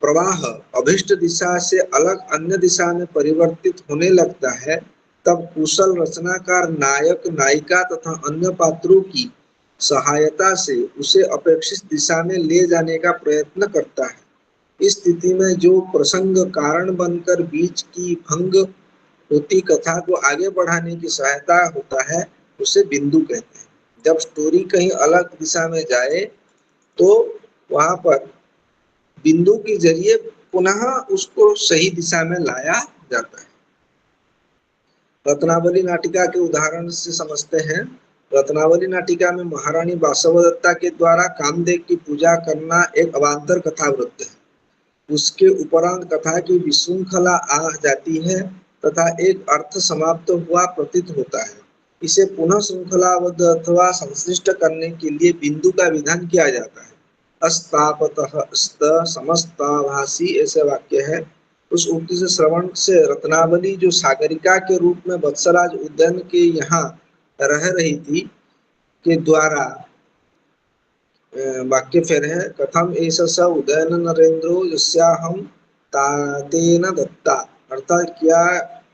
प्रवाह अभिष्ट दिशा से अलग अन्य दिशा में परिवर्तित होने लगता है, तब कुशल रचनाकार नायक नायिका तथा अन्य पात्रों की सहायता से उसे अपेक्षित दिशा में ले जाने का प्रयत्न करता है। इस स्थिति में जो प्रसंग कारण बनकर बीच की भंग होती कथा को आगे बढ़ाने की सहायता होता है, उसे बिंदु कहते हैं। जब स्टोरी कहीं अलग दिशा में जाए तो वहां पर बिंदु के जरिए पुनः उसको सही दिशा में लाया जाता है। रत्नावली नाटिका के उदाहरण से समझते हैं। रत्नावली नाटिका में महारानी बासवदत्ता के द्वारा कामदेव की पूजा करना एक अवान्तर कथा वृत्त है। उसके उपरांत कथा की विशृंखला आ जाती है तथा एक अर्थ समाप्त हुआ प्रतीत होता है। इसे पुनः श्रृंखलाबद्ध अथवा संश्लिष्ट करने के लिए बिंदु का विधान किया जाता है। अस्तापतः स्त समस्ताभासी ऐसे वाक्य है। उस उक्ति से श्रवण से रत्नावली जो सागरिका के रूप में वत्सराज उद्यान के यहाँ रह रही थी के द्वारा वाक्य फेर है। कथम एष स उदयन नरेंद्रो यस्याहं तातेन दत्ता, अर्थात क्या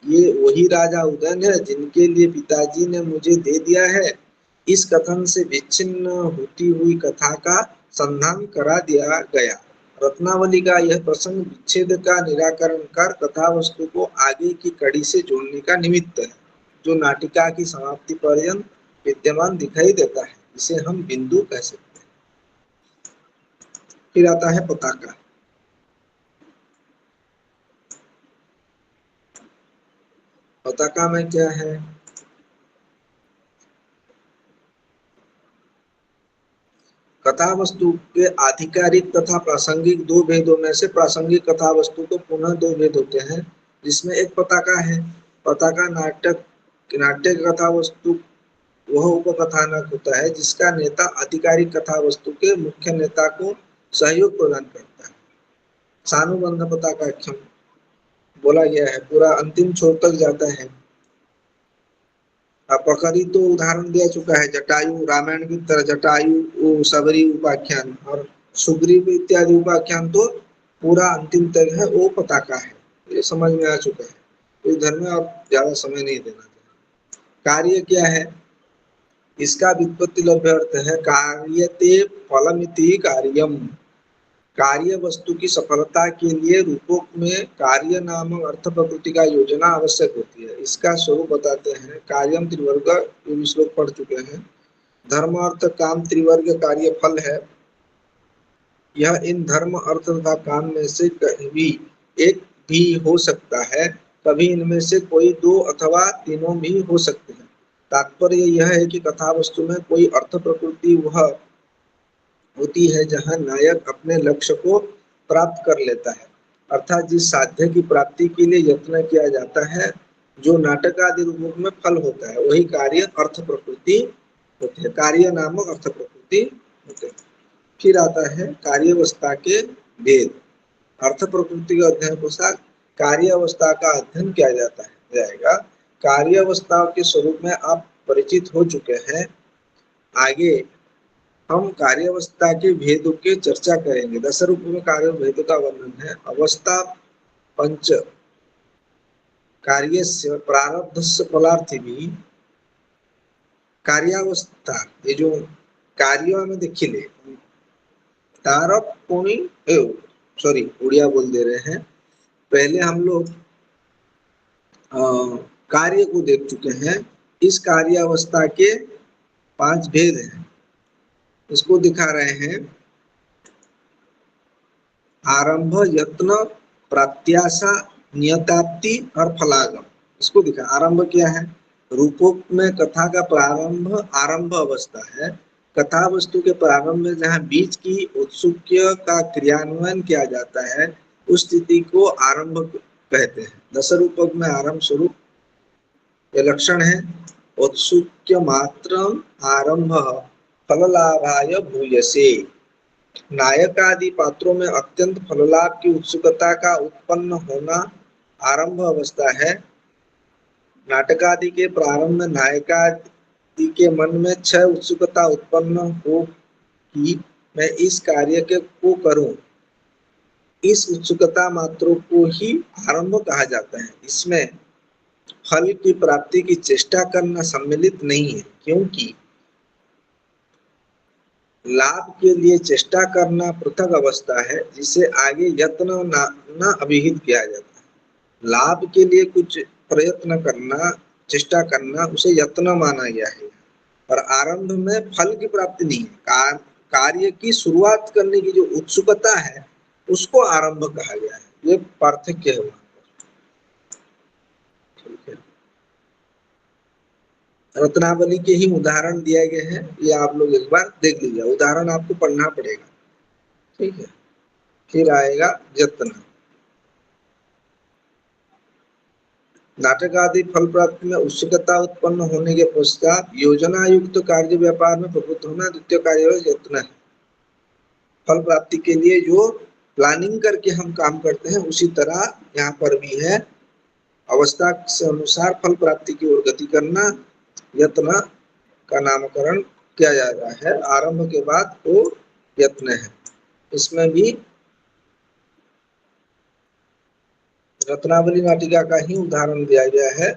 ये वही राजा उदयन है जिनके लिए पिताजी ने मुझे दे दिया है। इस कथन से विच्छिन्न होती हुई कथा का संधान करा दिया गया। रत्नावली का यह प्रसंग विच्छेद का निराकरण कर कथा वस्तु को आगे की कड़ी से जोड़ने का निमित्त है, जो नाटिका की समाप्ति पर्यंत विद्यमान दिखाई देता है। इसे हम बिंदु कह सकते हैं। फिर आता है पताका। पताका में क्या है? कथा वस्तु के आधिकारिक तथा प्रासंगिक दो भेदों में से प्रासंगिक कथा वस्तु को पुनः दो भेद होते हैं, जिसमें एक पताका है। पताका नाट्य कथा वस्तु वह उपकथानक होता है जिसका नेता आधिकारिक कथा वस्तु के मुख्य नेता को सहयोग प्रदान करता है। सानुबंध पताकाख्यम बोला गया है, पूरा अंतिम छोर तक जाता है। प्रकरी तो उदाहरण दिया चुका है, जटायु रामायण की तरह जटायु सबरी उपाख्यान और सुग्रीव इत्यादि उपाख्यान तो पूरा अंतिम तक है, वो पताका है। ये समझ में आ चुका है। इधर में आप ज्यादा समय नहीं देना चाहिए। कार्य क्या है? इसका व्युत्पत्ति लभ्य अर्थ है कार्यते फलमिति कार्यम। कार्य वस्तु की सफलता के लिए रूपों में कार्य नामक अर्थ प्रकृति का योजना आवश्यक होती है। इसका स्वरूप बताते हैं। कार्यम त्रिवर्ग, ये भी श्लोक पढ़ चुके हैं। धर्म अर्थ काम त्रिवर्ग कार्य फल है। यह इन धर्म अर्थ तथा काम में से कहीं भी एक भी हो सकता है। कभी इनमें से कोई दो अथवा तीनों भी हो सकते हैं। तात्पर्य यह है कि कथा वस्तु में कोई अर्थ प्रकृति वह होती है जहाँ नायक अपने लक्ष्य को प्राप्त कर लेता है, अर्थात जिस साध्य की प्राप्ति के लिए यत्न किया जाता है, जो नाटक आदि रूप में फल होता है, वही कार्य अर्थ प्रकृति होते हैं। कार्य नामक अर्थ प्रकृति होते हैं। फिर आता है कार्यावस्था के भेद। अर्थ प्रकृति के अध्ययन के साथ कार्यावस्था का अध्ययन किया जाएगा। कार्यावस्थाओं के स्वरूप में आप परिचित हो चुके हैं। आगे हम कार्यावस्था के भेदों की चर्चा करेंगे। दस रूप में कार्य भेदों का वर्णन है। अवस्था पंच कार्यस्य प्रारब्धस्य फलार्थिभिः कार्यावस्था, ये जो कार्य में देखिले तार पुणी सॉरी उड़िया बोल दे रहे हैं। पहले हम लोग कार्य को देख चुके हैं। इस कार्यावस्था के 5 भेद हैं। इसको दिखा रहे हैं। आरंभ, यत्न, प्रत्याशा, नियताप्ति और फलागम। इसको दिखा। आरंभ क्या है? रूपों में कथा का प्रारंभ आरंभ अवस्था है। कथा वस्तु के प्रारंभ में जहाँ बीज की औत्सुक्य का क्रियान्वयन किया जाता है, उस स्थिति को आरंभ कहते हैं। दस रूपक में आरंभ स्वरूप ये लक्षण है। औत्सुक्य मात्र आरंभ फललाभाय भूयसे। नायक आदि पात्रों में अत्यंत फललाभ की उत्सुकता का उत्पन्न होना आरंभ अवस्था है। नाटक आदि के प्रारंभ में नायक आदि के मन में छह उत्सुकता उत्पन्न हो कि मैं इस कार्य के को करूं। इस उत्सुकता मात्रों को ही आरंभ कहा जाता है। इसमें फल की प्राप्ति की चेष्टा करना सम्मिलित नहीं है, क्योंकि लाभ के लिए चेष्टा करना पृथक अवस्था है, जिसे आगे यत्न न अभिहित किया जाता है। लाभ के लिए कुछ प्रयत्न करना, चेष्टा करना, उसे यत्न माना गया है। और आरंभ में फल की प्राप्ति नहीं है। कार्य की शुरुआत करने की जो उत्सुकता है, उसको आरंभ कहा गया है। ये पार्थक्य है। ठीक है। रत्नावली के ही उदाहरण दिए गए हैं। ये आप लोग एक बार देख लीजिए। उदाहरण आपको पढ़ना पड़ेगा। ठीक है। फिर आएगा यत्न। नाटक आदि फल प्राप्ति में उत्सुकता उत्पन्न होने के पश्चात योजना युक्त कार्य व्यापार में प्रवृत्त होना द्वितीय कार्य यत्न है। फल प्राप्ति के लिए जो प्लानिंग करके हम काम करते हैं, उसी तरह यहाँ पर भी है। अवस्था से अनुसार फल प्राप्ति की ओर गति करना यत्न का नामकरण किया जा रहा है। आरंभ के बाद वो यत्न है। इसमें भी रत्नावली नाटिका का ही उदाहरण दिया गया है।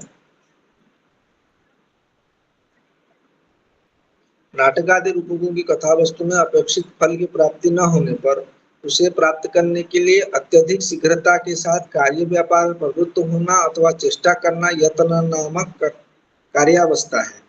नाटक आदि रूपकों की कथा वस्तु में अपेक्षित फल की प्राप्ति न होने पर उसे प्राप्त करने के लिए अत्यधिक शीघ्रता के साथ कार्य व्यापार में प्रवृत्त होना अथवा चेष्टा करना यत्न नामक कार्यावस्था है।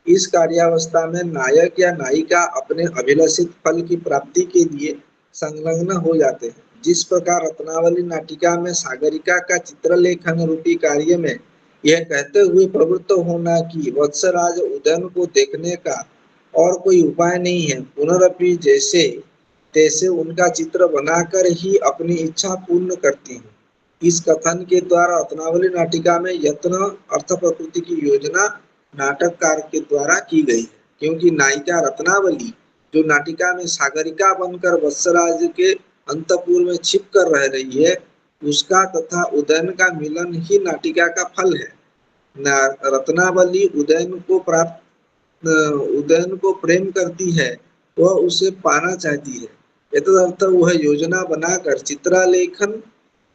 इस कार्यावस्था में नायक या नायिका अपने अभिलषित फल की प्राप्ति के लिए संलग्न हो जाते हैं। जिस प्रकार रत्नावली नाटिका में सागरिका का चित्रलेखन रूपी कार्य में यह कहते हुए प्रवृत्त होना कि वत्सराज उदयन को देखने का और कोई उपाय नहीं है, पुनरपि जैसे तैसे उनका चित्र बनाकर ही अपनी इच्छा पूर्ण करती हूँ। इस कथन के द्वारा रत्नावली नाटिका में यत्न अर्थ प्रकृति की योजना नाटककार के द्वारा की गई है, क्योंकि नायिका रत्नावली जो नाटिका में सागरिका बनकर वत्सराज के अंतपुर में छिप कर रह रही है, उसका तथा उदयन का मिलन ही नाटिका का फल है। रत्नावली उदयन को प्रेम करती है, वह उसे पाना चाहती है। यथार्थ वह योजना बनाकर चित्रलेखन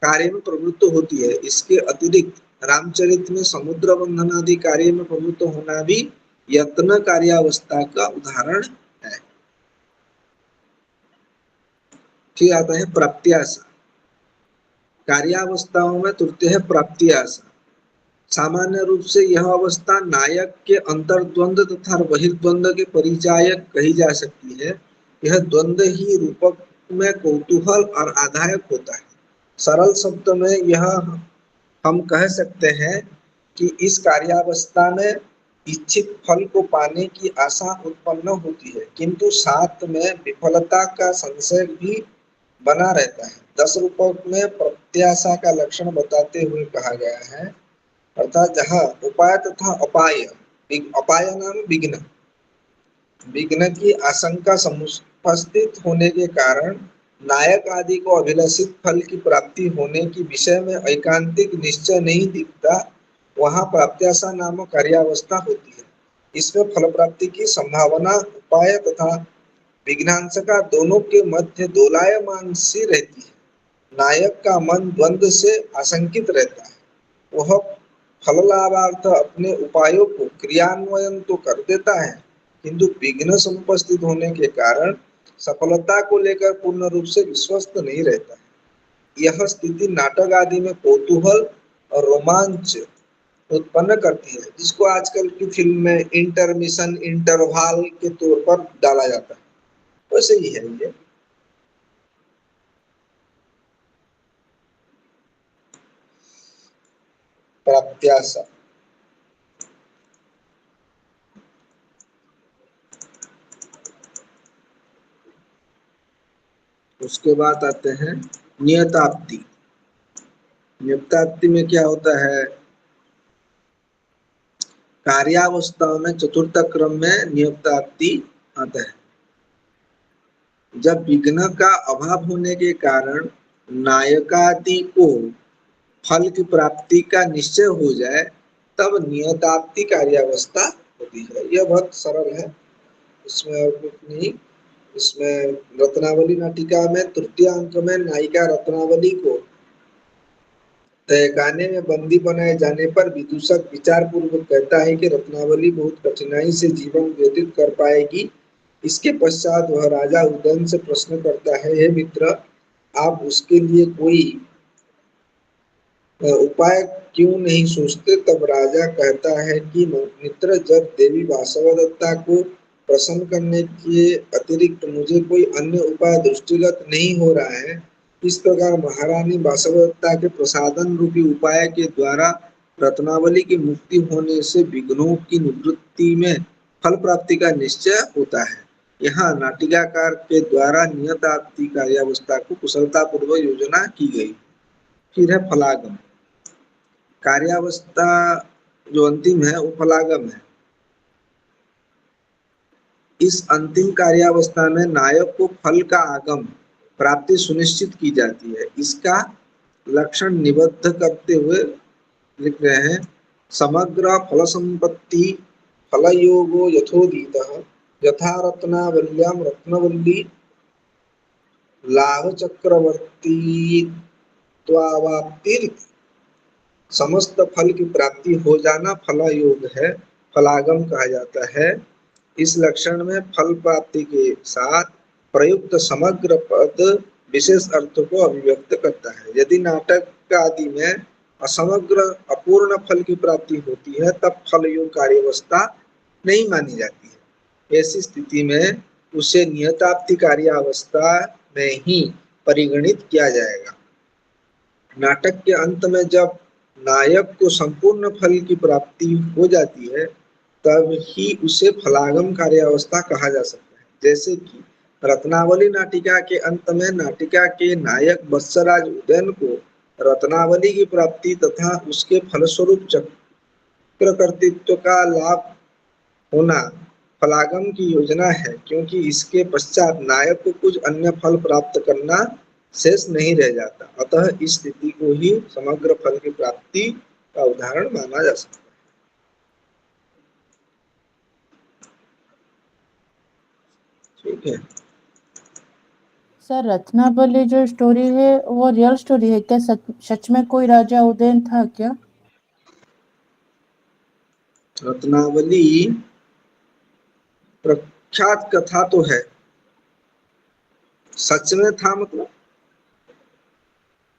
कार्य में प्रवृत्त होती है। इसके अतिरिक्त रामचरित में समुद्र बंधन आदि कार्य में प्रवृत्त होना भी यत्न कार्यावस्था का उदाहरण है। फिर आता है प्राप्त्याशा। कार्यावस्थाओं में तृतीय है प्राप्त्याशा। सामान्य रूप से यह अवस्था नायक के अंतर्द्वंद तथा बहिर्द्वंद के परिचायक कही जा सकती है। यह द्वंद ही रूपक में कौतूहल और आधायक होता है। सरल शब्द में यह हम कह सकते हैं कि इस कार्यावस्था में इच्छित फल को पाने की आशा उत्पन्न होती है, किंतु साथ में विफलता का संशय भी बना रहता है। 10 रूपक में प्रत्याशा का लक्षण बताते हुए कहा गया है, अर्थात जहाँ उपाय तथा अपाय, अपाय नाम विघ्न, विघ्न की आशंका समुपस्थित होने के कारण नायक आदि को अभिलषित फल की प्राप्ति होने की विषय में ऐकांतिक निश्चय नहीं दिखता, वहाँ प्राप्त्याशा नामक कार्यावस्था होती है। इसमें फल प्राप्ति की संभावना उपाय तथा विघ्नांशका दोनों के मध्य दोलायमान सी रहती है। नायक का मन द्वंद्व से आशंकित रहता है। वह फल लाभार्थ अपने उपायों को क्रियान्वयन तो कर देता है, किंतु विघ्न समुपस्थित होने के कारण सफलता को लेकर पूर्ण रूप से विश्वस्त नहीं रहता है। यह स्थिति नाटक आदि में कौतूहल और रोमांच उत्पन्न करती है, जिसको आजकल की फिल्म में इंटरमिशन, इंटरवल के तौर पर डाला जाता है। वैसे ही है ये। प्राप्त्याशा। उसके बाद आते हैं नियताप्ति। नियताप्ति में क्या होता है? कार्यावस्थाओं में चतुर्थ क्रम में नियताप्ति आता है। जब विघ्न का अभाव होने के कारण नायकादि को फल की प्राप्ति का निश्चय हो जाए, तब नियताप्ति कार्यावस्था होती है। यह बहुत सरल है, इसमें और कुछ नहीं। इसमें रत्नावली नाटिका में तृतीय अंक में नायिका रत्नावली को तहखाने में बंदी बनाए जाने पर विदूषक विचार पूर्वक कहता है कि रत्नावली बहुत कठिनाई से जीवन व्यतीत कर पाएगी। इसके पश्चात वह राजा उदयन से प्रश्न करता है, हे मित्र, आप उसके लिए कोई उपाय क्यों नहीं सोचते? तब राजा कहता है कि मित्र, जब देवी वासवदत्ता को प्रसन्न करने के अतिरिक्त मुझे कोई अन्य उपाय दृष्टिगत नहीं हो रहा है, इस प्रकार महारानी वासवदत्ता के प्रसादन रूपी उपाय के द्वारा रत्नावली की मुक्ति होने से विघ्नों की निवृत्ति में फल प्राप्ति का निश्चय होता है। यहाँ नाटिकाकार के द्वारा नियताप्ति कार्यावस्था को कुशलतापूर्वक योजना की गई। फिर है फलागम। कार्यावस्था जो अंतिम है वो फलागम है। इस अंतिम कार्यावस्था में नायक को फल का आगम प्राप्ति सुनिश्चित की जाती है। इसका लक्षण निबद्ध करते हुए लिख रहे हैं, समग्र फल संपत्ति फल योगो यथोदीतः यथा रत्नावल्याम रत्नवल्ली लाभ चक्रवर्ती त्वावाप्तिरिति। समस्त फल की प्राप्ति हो जाना फल योग है, फलागम कहा जाता है। इस लक्षण में फल प्राप्ति के साथ प्रयुक्त समग्र पद विशेष अर्थ को अभिव्यक्त करता है। यदि नाटक आदि में असमग्र अपूर्ण फल की प्राप्ति होती है, तब फल योग कार्यावस्था नहीं मानी जाती है। ऐसी स्थिति में उसे नियताप्ति कार्यावस्था में ही परिगणित किया जाएगा। नाटक के अंत में जब नायक को संपूर्ण फल की प्राप्ति हो जाती है, तब ही उसे फलागम कार्यावस्था कहा जा सकता है। जैसे कि रत्नावली नाटिका के अंत में नाटिका के नायक वत्सराज उदयन को रत्नावली की प्राप्ति तथा उसके फलस्वरूप चक्रकर्तित्व का लाभ होना फलागम की योजना है, क्योंकि इसके पश्चात नायक को कुछ अन्य फल प्राप्त करना शेष नहीं रह जाता। अतः इस स्थिति को ही समग्र फल की प्राप्ति का उदाहरण माना जा सकता है। ठीक है सर, रत्नावली जो स्टोरी है वो रियल स्टोरी है क्या? सच में कोई राजा उदयन था क्या? रत्नावली प्रख्यात कथा तो है, सच में था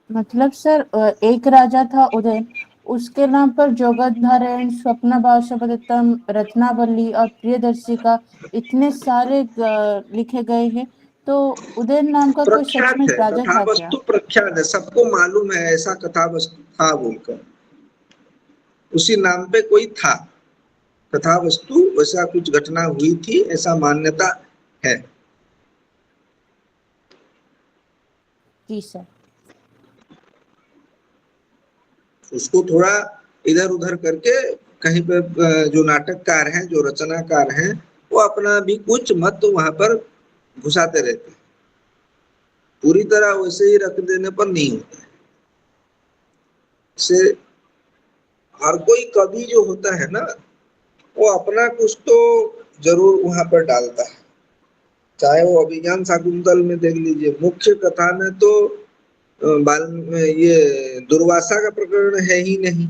मतलब सर एक राजा था उदयन, उसके नाम पर जोगदधारण, स्वप्नभाषापतितम, रत्नावली और प्रियदर्शी का इतने सारे लिखे गए हैं, तो उदयन नाम का कोई सच प्रख्यात में है, राजा कथा था क्या? वस्तु प्रख्यात है, सबको मालूम है ऐसा कथा वस्तु था बोलकर, उसी नाम पे कोई था, कथा वस्तु वैसा कुछ घटना हुई थी ऐसा मान्यता है। जी सर। उसको थोड़ा इधर उधर करके कहीं पे जो नाटककार हैं, जो रचनाकार हैं, वो अपना भी कुछ मत वहां पर घुसाते रहते हैं, पूरी तरह वैसे ही रख देने पर नहीं होता है। से हर कोई कवि जो होता है ना, वो अपना कुछ तो जरूर वहां पर डालता है, चाहे वो अभिज्ञान शाकुंतल में देख लीजिए, मुख्य कथा में तो बाल ये दुर्वासा का प्रकरण है ही नहीं,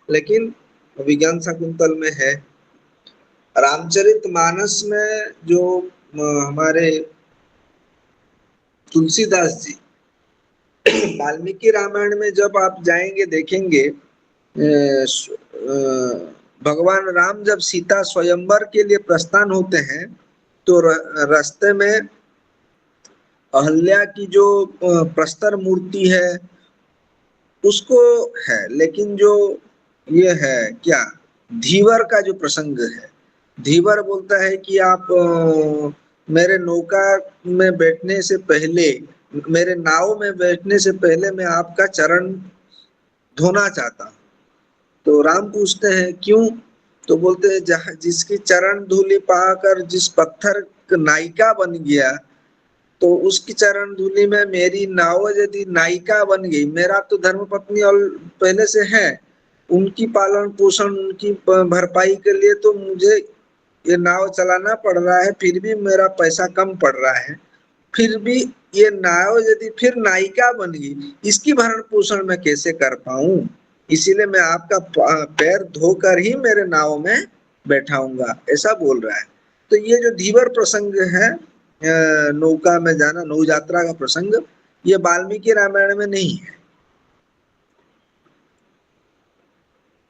लेकिन अभिज्ञान शाकुंतल में है। रामचरितमानस में जो हमारे तुलसीदास जी वाल्मीकि रामायण में जब आप जाएंगे देखेंगे, भगवान राम जब सीता स्वयंवर के लिए प्रस्थान होते हैं तो रास्ते में अहल्या की जो प्रस्तर मूर्ति है उसको है, लेकिन जो ये है क्या, धीवर का जो प्रसंग है, धीवर बोलता है कि आप मेरे नौका में बैठने से पहले, मेरे नाव में बैठने से पहले मैं आपका चरण धोना चाहता हूँ। तो राम पूछते हैं क्यों, तो बोलते हैं जहाँ जिसकी चरण धूलि पाकर जिस पत्थर नायिका बन गया, तो उसकी चरण धूलि में मेरी नाव यदि नायिका बन गई, मेरा तो धर्म पत्नी और पहले से है, उनकी पालन पोषण उनकी भरपाई के लिए तो मुझे ये नाव चलाना पड़ रहा है, फिर भी मेरा पैसा कम पड़ रहा है, फिर भी ये नाव यदि फिर नायिका बन गई, इसकी भरण पोषण मैं कैसे कर पाऊं, इसीलिए मैं आपका पैर धोकर ही मेरे नाव में बैठाऊंगा, ऐसा बोल रहा है। तो ये जो धीवर प्रसंग है, नौका में जाना, नौ यात्रा का प्रसंग, ये वाल्मीकि रामायण में नहीं है।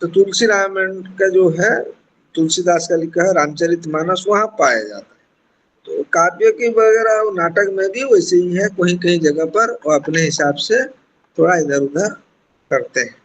तो तुलसी रामायण का जो है, तुलसीदास का लिखा है रामचरितमानस, वहां पाया जाता है। तो काव्य की वगैरह नाटक में भी वैसे ही है, कहीं कहीं जगह पर वो अपने हिसाब से थोड़ा इधर उधर करते हैं।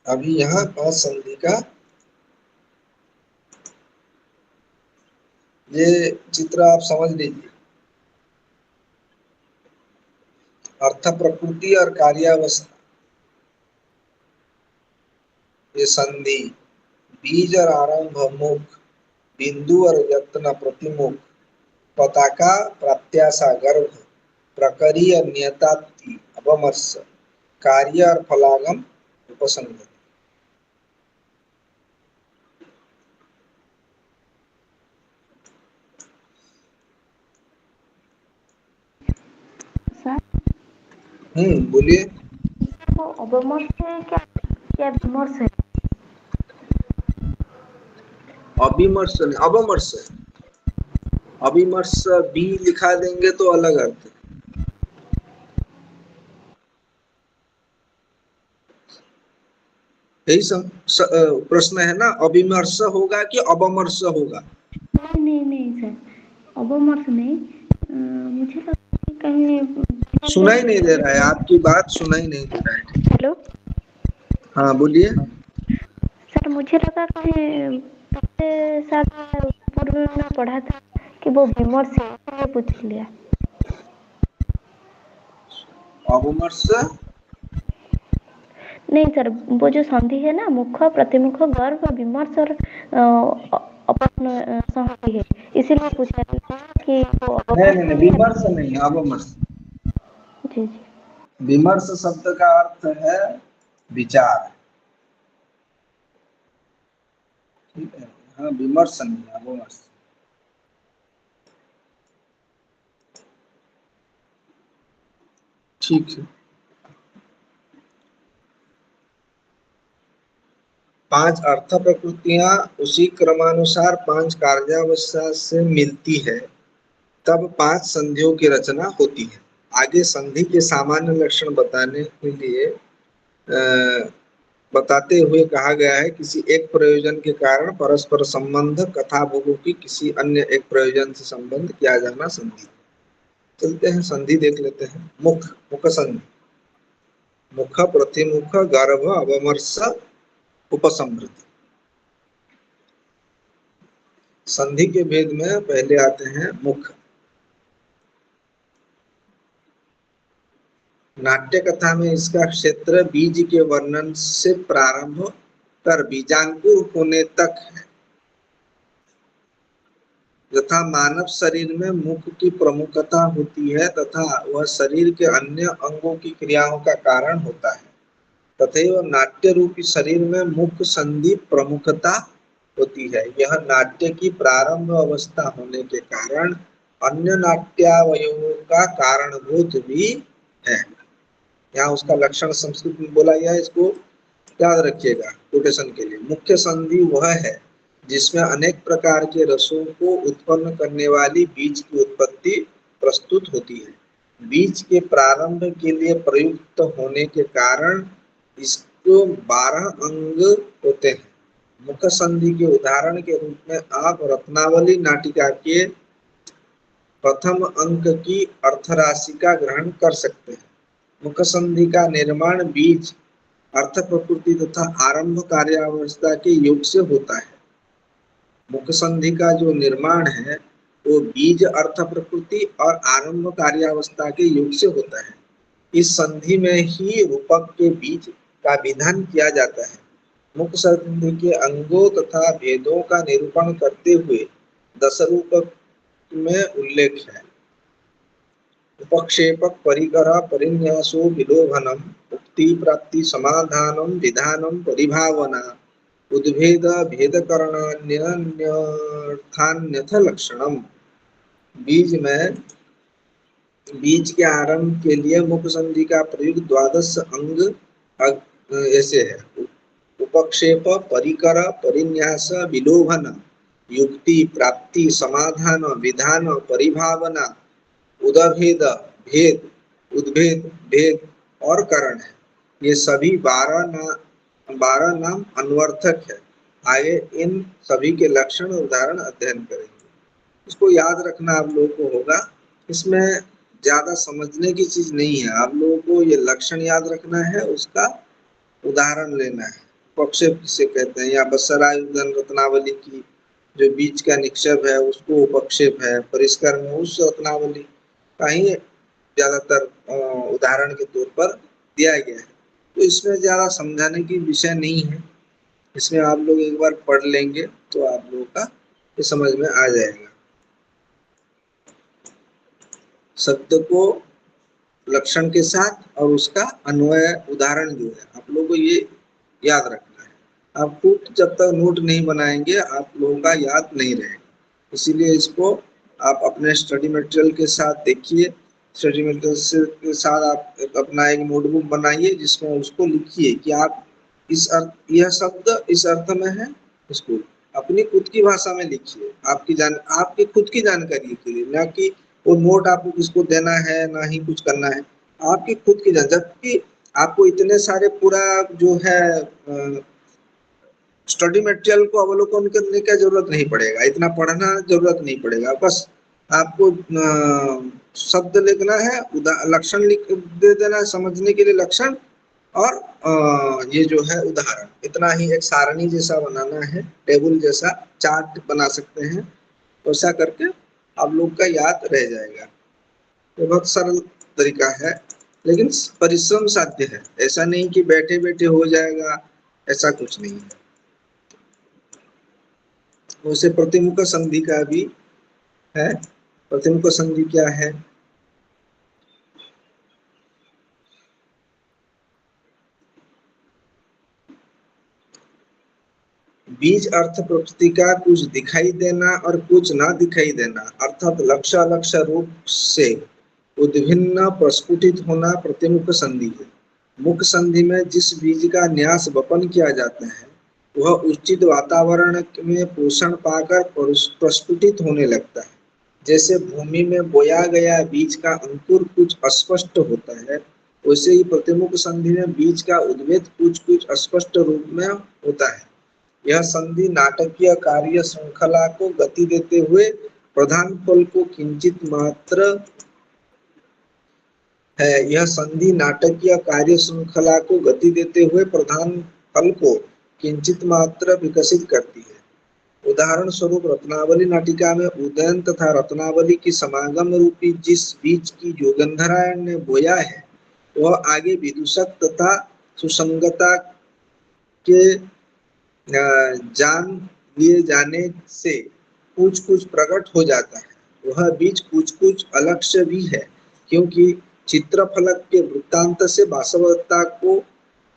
अभी यहाँ पास संधि का ये चित्र आप समझ लीजिए, अर्थ प्रकृति और कार्यावस्था, ये संधि, बीज और आरंभ मुख, बिंदु और यत्न प्रतिमुख, पताका प्रत्याशा गर्भ, प्रकरी और नियताप्ति अपमर्श, कार्य और फलागम उपसंग। बोलिए। वो अवमर्श है क्या, क्या विमर्श है? अभिमर्श नहीं, अवमर्श है। अभिमर्श बी लिखा देंगे तो अलग अर्थ है। यही प्रश्न है ना, अभिमर्श होगा कि अपमर्श होगा? नहीं सर, अवमर्श नहीं। मुझे लगता है कहीं सुनाई नहीं दे रहा है, आपकी बात सुनाई नहीं दे रहा है। हेलो, हाँ बोलिए। सर मुझे लगा कहीं पहले साल पूर्व में पढ़ा था कि वो विमर्श है, मैं पूछ लिया। अवमर्श नहीं सर, वो जो संधि है ना, मुख प्रतिमुख गर्भ विमर्श और अपर्ण संधि है, इसीलिए पूछा कि वो नहीं, विमर्श नहीं, अवमर्श। जी। विमर्श शब्द का अर्थ है विचार, ठीक है। हाँ विमर्श नहीं, अवमर्श। ठीक है। 5 अर्थ प्रकृतियां उसी क्रमानुसार 5 कार्यावस्था से मिलती है, तब 5 संधियों की रचना होती है। आगे संधि के सामान्य लक्षण बताने के लिए बताते हुए कहा गया है, किसी एक प्रयोजन के कारण परस्पर संबंध कथाभोगों की किसी अन्य एक प्रयोजन से संबंध किया जाना संधि। चलते हैं संधि देख लेते हैं। मुख, मुख संधि। मुख, प्रतिमुख, गर्भ, अवमर्श, उपसंहृति। संधि के भेद में पहले आते हैं मुख। नाट्य कथा में इसका क्षेत्र बीज के वर्णन से प्रारंभ कर बीजांकुर होने तक है, तथा मानव शरीर में मुख की प्रमुखता होती है तथा वह शरीर के अन्य अंगों की क्रियाओं का कारण होता है। तथैव नाट्य रूपी शरीर में मुख संधि प्रमुखता होती है। यह नाट्य की प्रारंभ अवस्था होने के कारण अन्य नाट्यावयवों का कारणभूत भी है। यहाँ उसका लक्षण संस्कृत में बोला गया है, इसको याद रखिएगा कोटेशन के लिए। मुख्य संधि वह है जिसमें अनेक प्रकार के रसों को उत्पन्न करने वाली बीज की उत्पत्ति प्रस्तुत होती है। बीज के प्रारंभ के लिए प्रयुक्त होने के कारण इसको 12 अंग होते हैं। मुख संधि के उदाहरण के रूप में आप रत्नावली नाटिका के प्रथम अंक की अर्थराशि का ग्रहण कर सकते हैं। मुख संधि का निर्माण बीज, अर्थ प्रकृति तथा आरंभ कार्यावस्था के योग से होता है। मुख संधि का जो निर्माण है वो बीज, अर्थ प्रकृति और आरंभ कार्यावस्था के योग से होता है। इस संधि में ही रूपक के बीज का विधान किया जाता है। मुख संधि के अंगों तथा भेदों का निरूपण करते हुए 10 रूपक में उल्लेख है। उपक्षेपक, परिकर, परिन्यासो, विलोभनम, उक्ति, प्राप्ति, समाधानम, विधानम, परिभावना, उद्भेद, भेदकरणान्यर्थान्यथ लक्षणम। बीज के आरंभ के लिए मुख संधि का प्रयोग 12 अंग ऐसे है: उपक्षेप, परिकर, परिन्यास, विलोभन, युक्ति, प्राप्ति, समाधान, विधान, परिभावना, उदभेद, भेद, उद्भेद, भेद और करण है। ये सभी 12 नाम अन्वर्थक है। आगे इन सभी के लक्षण उदाहरण अध्ययन करेंगे। इसको याद रखना आप लोगों को होगा। इसमें ज्यादा समझने की चीज नहीं है। आप लोगों को ये लक्षण याद रखना है, उसका उदाहरण लेना है। उपक्षेप किसे कहते हैं, या बसरायुधन रत्नावली की जो बीज का निक्षेप है उसको उपक्षेप है। परिष्कार में उस रत्नावली का ही ज्यादातर उदाहरण के तौर पर दिया गया है। तो इसमें ज्यादा समझाने की विषय नहीं है। इसमें आप लोग एक बार पढ़ लेंगे तो आप लोगों का ये समझ में आ जाएगा। शब्द को लक्षण के साथ और उसका अन्वय उदाहरण जो है आप लोगों को ये याद रखना है। आप खुद जब तक नोट नहीं बनाएंगे आप लोगों का याद नहीं रहेगा। इसीलिए इसको आप अपने स्टडी मटेरियल के साथ देखिए। स्टडी मटेरियल के साथ आप अपना एक नोटबुक बनाइए जिसमें उसको लिखिए कि आप यह शब्द इस अर्थ में है, इसको अपनी खुद की भाषा में लिखिए। आपकी खुद की जानकारी के लिए, ना कि वो नोट आपको किसको देना है, ना ही कुछ करना है। आपकी खुद की जबकि आपको इतने सारे पूरा जो है स्टडी मटेरियल को अवलोकन करने का जरूरत नहीं पड़ेगा, इतना पढ़ना जरूरत नहीं पड़ेगा। बस आपको शब्द लिखना है, लक्षण लिख दे देना है, समझने के लिए लक्षण, और ये जो है उदाहरण, इतना ही। एक सारणी जैसा बनाना है, टेबल जैसा चार्ट बना सकते हैं। ऐसा करके आप लोग का याद रह जाएगा। ये बहुत सरल तरीका है लेकिन परिश्रम साध्य है। ऐसा नहीं कि बैठे बैठे हो जाएगा, ऐसा कुछ नहीं है। वैसे प्रतिमुख संधि का भी है। प्रतिमुख संधि क्या है? बीज अर्थ प्रकृति का कुछ दिखाई देना और कुछ ना दिखाई देना, अर्थात लक्ष्य अलक्ष्य रूप से उद्भिन्न प्रस्फुटित होना प्रतिमुख संधि है। मुख संधि में जिस बीज का न्यास वपन किया जाता है वह उचित वातावरण में पोषण पाकर प्रस्फुटित होने लगता है। जैसे भूमि में बोया गया बीज का अंकुर कुछ अस्पष्ट होता है, वैसे ही प्रतिमुख संधि में बीज का उद्भेद कुछ कुछ अस्पष्ट रूप में होता है। यह संधि नाटकीय कार्य श्रृंखला को गति देते हुए प्रधान फल को किंचित मात्र है। यह संधि नाटकीय कार्य श्रृंखला को गति देते हुए प्रधान फल को किंचित मात्र विकसित करती है। उदाहरण स्वरूप रत्नावली नाटिका में उदयन तथा रत्नावली की समागम रूपी जिस बीज की योगंधरायण ने बोया है वह आगे विदूषक तथा सुसंगता के जान लिए जाने से कुछ कुछ प्रकट हो जाता है। वह बीज कुछ कुछ अलक्ष्य भी है, क्योंकि चित्रफलक के वृत्तांत से वास्तवता को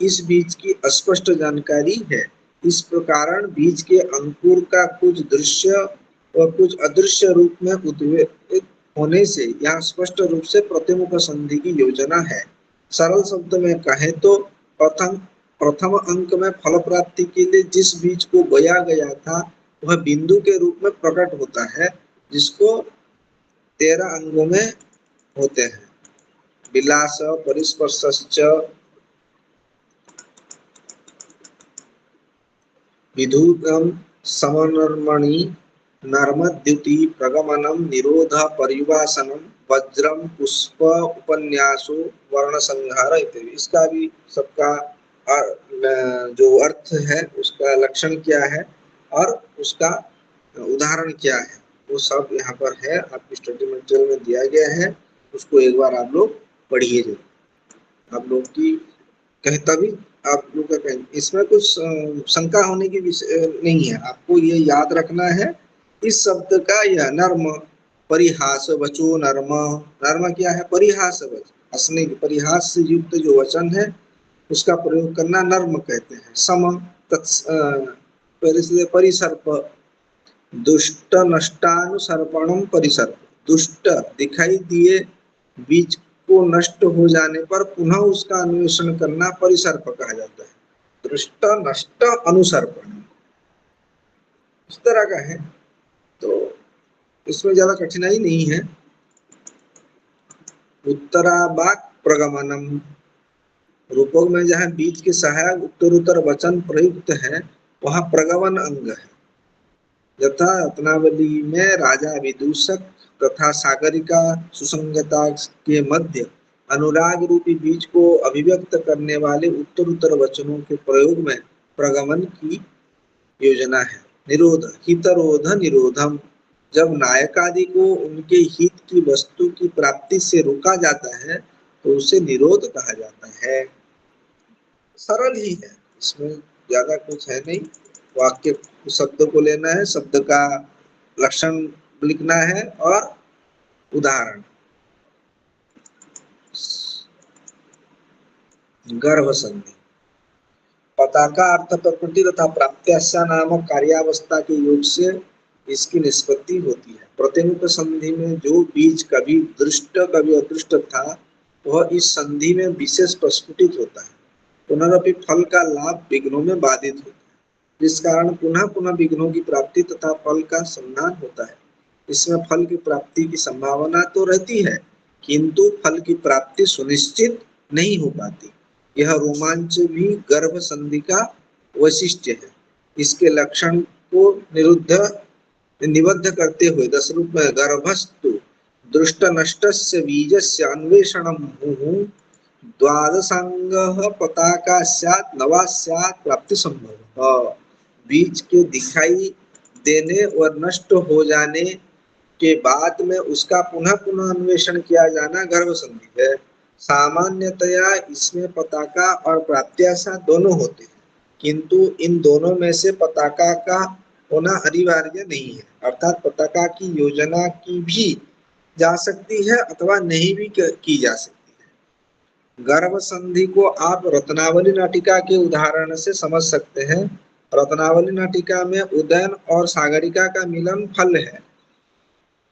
इस बीज की अस्पष्ट जानकारी है। इस प्रकार बीज के अंकुर का कुछ दृश्य व कुछ अदृश्य रूप में उद्भूत होने से यह स्पष्ट रूप से प्रतिमुख संधि की योजना है। सरल शब्द में कहें तो प्रथम अंक में फल प्राप्ति के लिए जिस बीज को बोया गया था वह बिंदु के रूप में प्रकट होता है, जिसको 13 अंगों में होते हैं। विलास परिस्पर्शश्च विधुतम समनर्मणि नर्मद्युति प्रगमनम निरोध पर्युवासनम वज्रम पुष्प उपन्यासो वर्ण संहार इत्यादि। इसका भी सबका जो अर्थ है उसका लक्षण क्या है और उसका उदाहरण क्या है वो सब यहाँ पर है, आपकी स्टडी मटेरियल में दिया गया है। उसको एक बार आप लोग पढ़िए जरूर। आप लोग की कहीं तभी आप लोग का कहीं इसमें कुछ शंका होने की विषय नहीं है। आपको ये याद रखना है इस शब्द का यह नर्म परिहास वचो नर्म। नर्म क्या है? परिहास वच, हंसने परिहास से युक्त जो वचन है उसका प्रयोग करना नर्म कहते हैं। सम परिसर्प दुष्ट नष्टानुसर्पणम परिसर्प। दुष्ट दिखाई दिए बीज को नष्ट हो जाने पर पुनः उसका अन्वेषण करना परिसर्प कहा जाता है। दृष्ट नष्ट अनुसर्पण इस तरह का है, तो इसमें ज्यादा कठिनाई नहीं है। उत्तरावाक प्रगमनम रूपक में जहाँ बीज के सहायक उत्तरोत्तर वचन प्रयुक्त है वहाँ प्रगमन अंग है। यथा रत्नावली में राजा विदूषक तथा सागरिका सुसंगता के मध्य अनुराग रूपी बीज को अभिव्यक्त करने वाले उत्तरोत्तर वचनों के प्रयोग में प्रगमन की योजना है। निरोध हितरोध निरोधम, जब नायकादि को उनके हित की वस्तु की प्राप्ति से रोका जाता है तो उसे निरोध कहा जाता है। सरल ही है, इसमें ज्यादा कुछ है नहीं। वाक्य शब्द को लेना है, शब्द का लक्षण लिखना है और उदाहरण। गर्भ संधि पताका अर्थ प्रकृति तथा प्राप्त्याशा नामक कार्यावस्था के योग से इसकी निष्पत्ति होती है। प्रतिमुख संधि में जो बीज कभी दृष्ट कभी अदृष्ट था वह इस संधि में विशेष प्रस्फुटित होता है। पुनरअपि फल का लाभ विघ्नों में बाधित होता है, जिस कारण पुनः पुनः विघ्नों की प्राप्ति तथा फल का संधान होता है। इसमें फल की प्राप्ति की संभावना तो रहती है किंतु फल की प्राप्ति सुनिश्चित नहीं हो पाती। यह रोमांच भी गर्भ संधि का वैशिष्ट्य है। इसके लक्षण को निबद्ध करते हुए 10 रूप में गर्भस्तु दृष्ट नष्टस्य बीजस्य अन्वेषणं मुहुः द्वादशांगः पताका स्यात् नवा स्यात् प्राप्ति संभव। बीज के दिखाई देने और नष्ट हो जाने के बाद में उसका पुनः पुनः अन्वेषण किया जाना गर्भ संधि है। सामान्यतया इसमें पताका और प्राप्त्याशा दोनों होते हैं, किंतु इन दोनों में से पताका का होना अनिवार्य नहीं है। अर्थात पताका की योजना की भी जा सकती है अथवा नहीं भी की जा सकती है। गर्भ संधि को आप रत्नावली नाटिका के उदाहरण से समझ सकते हैं। रत्नावली नाटिका में उदयन और सागरिका का मिलन फल है।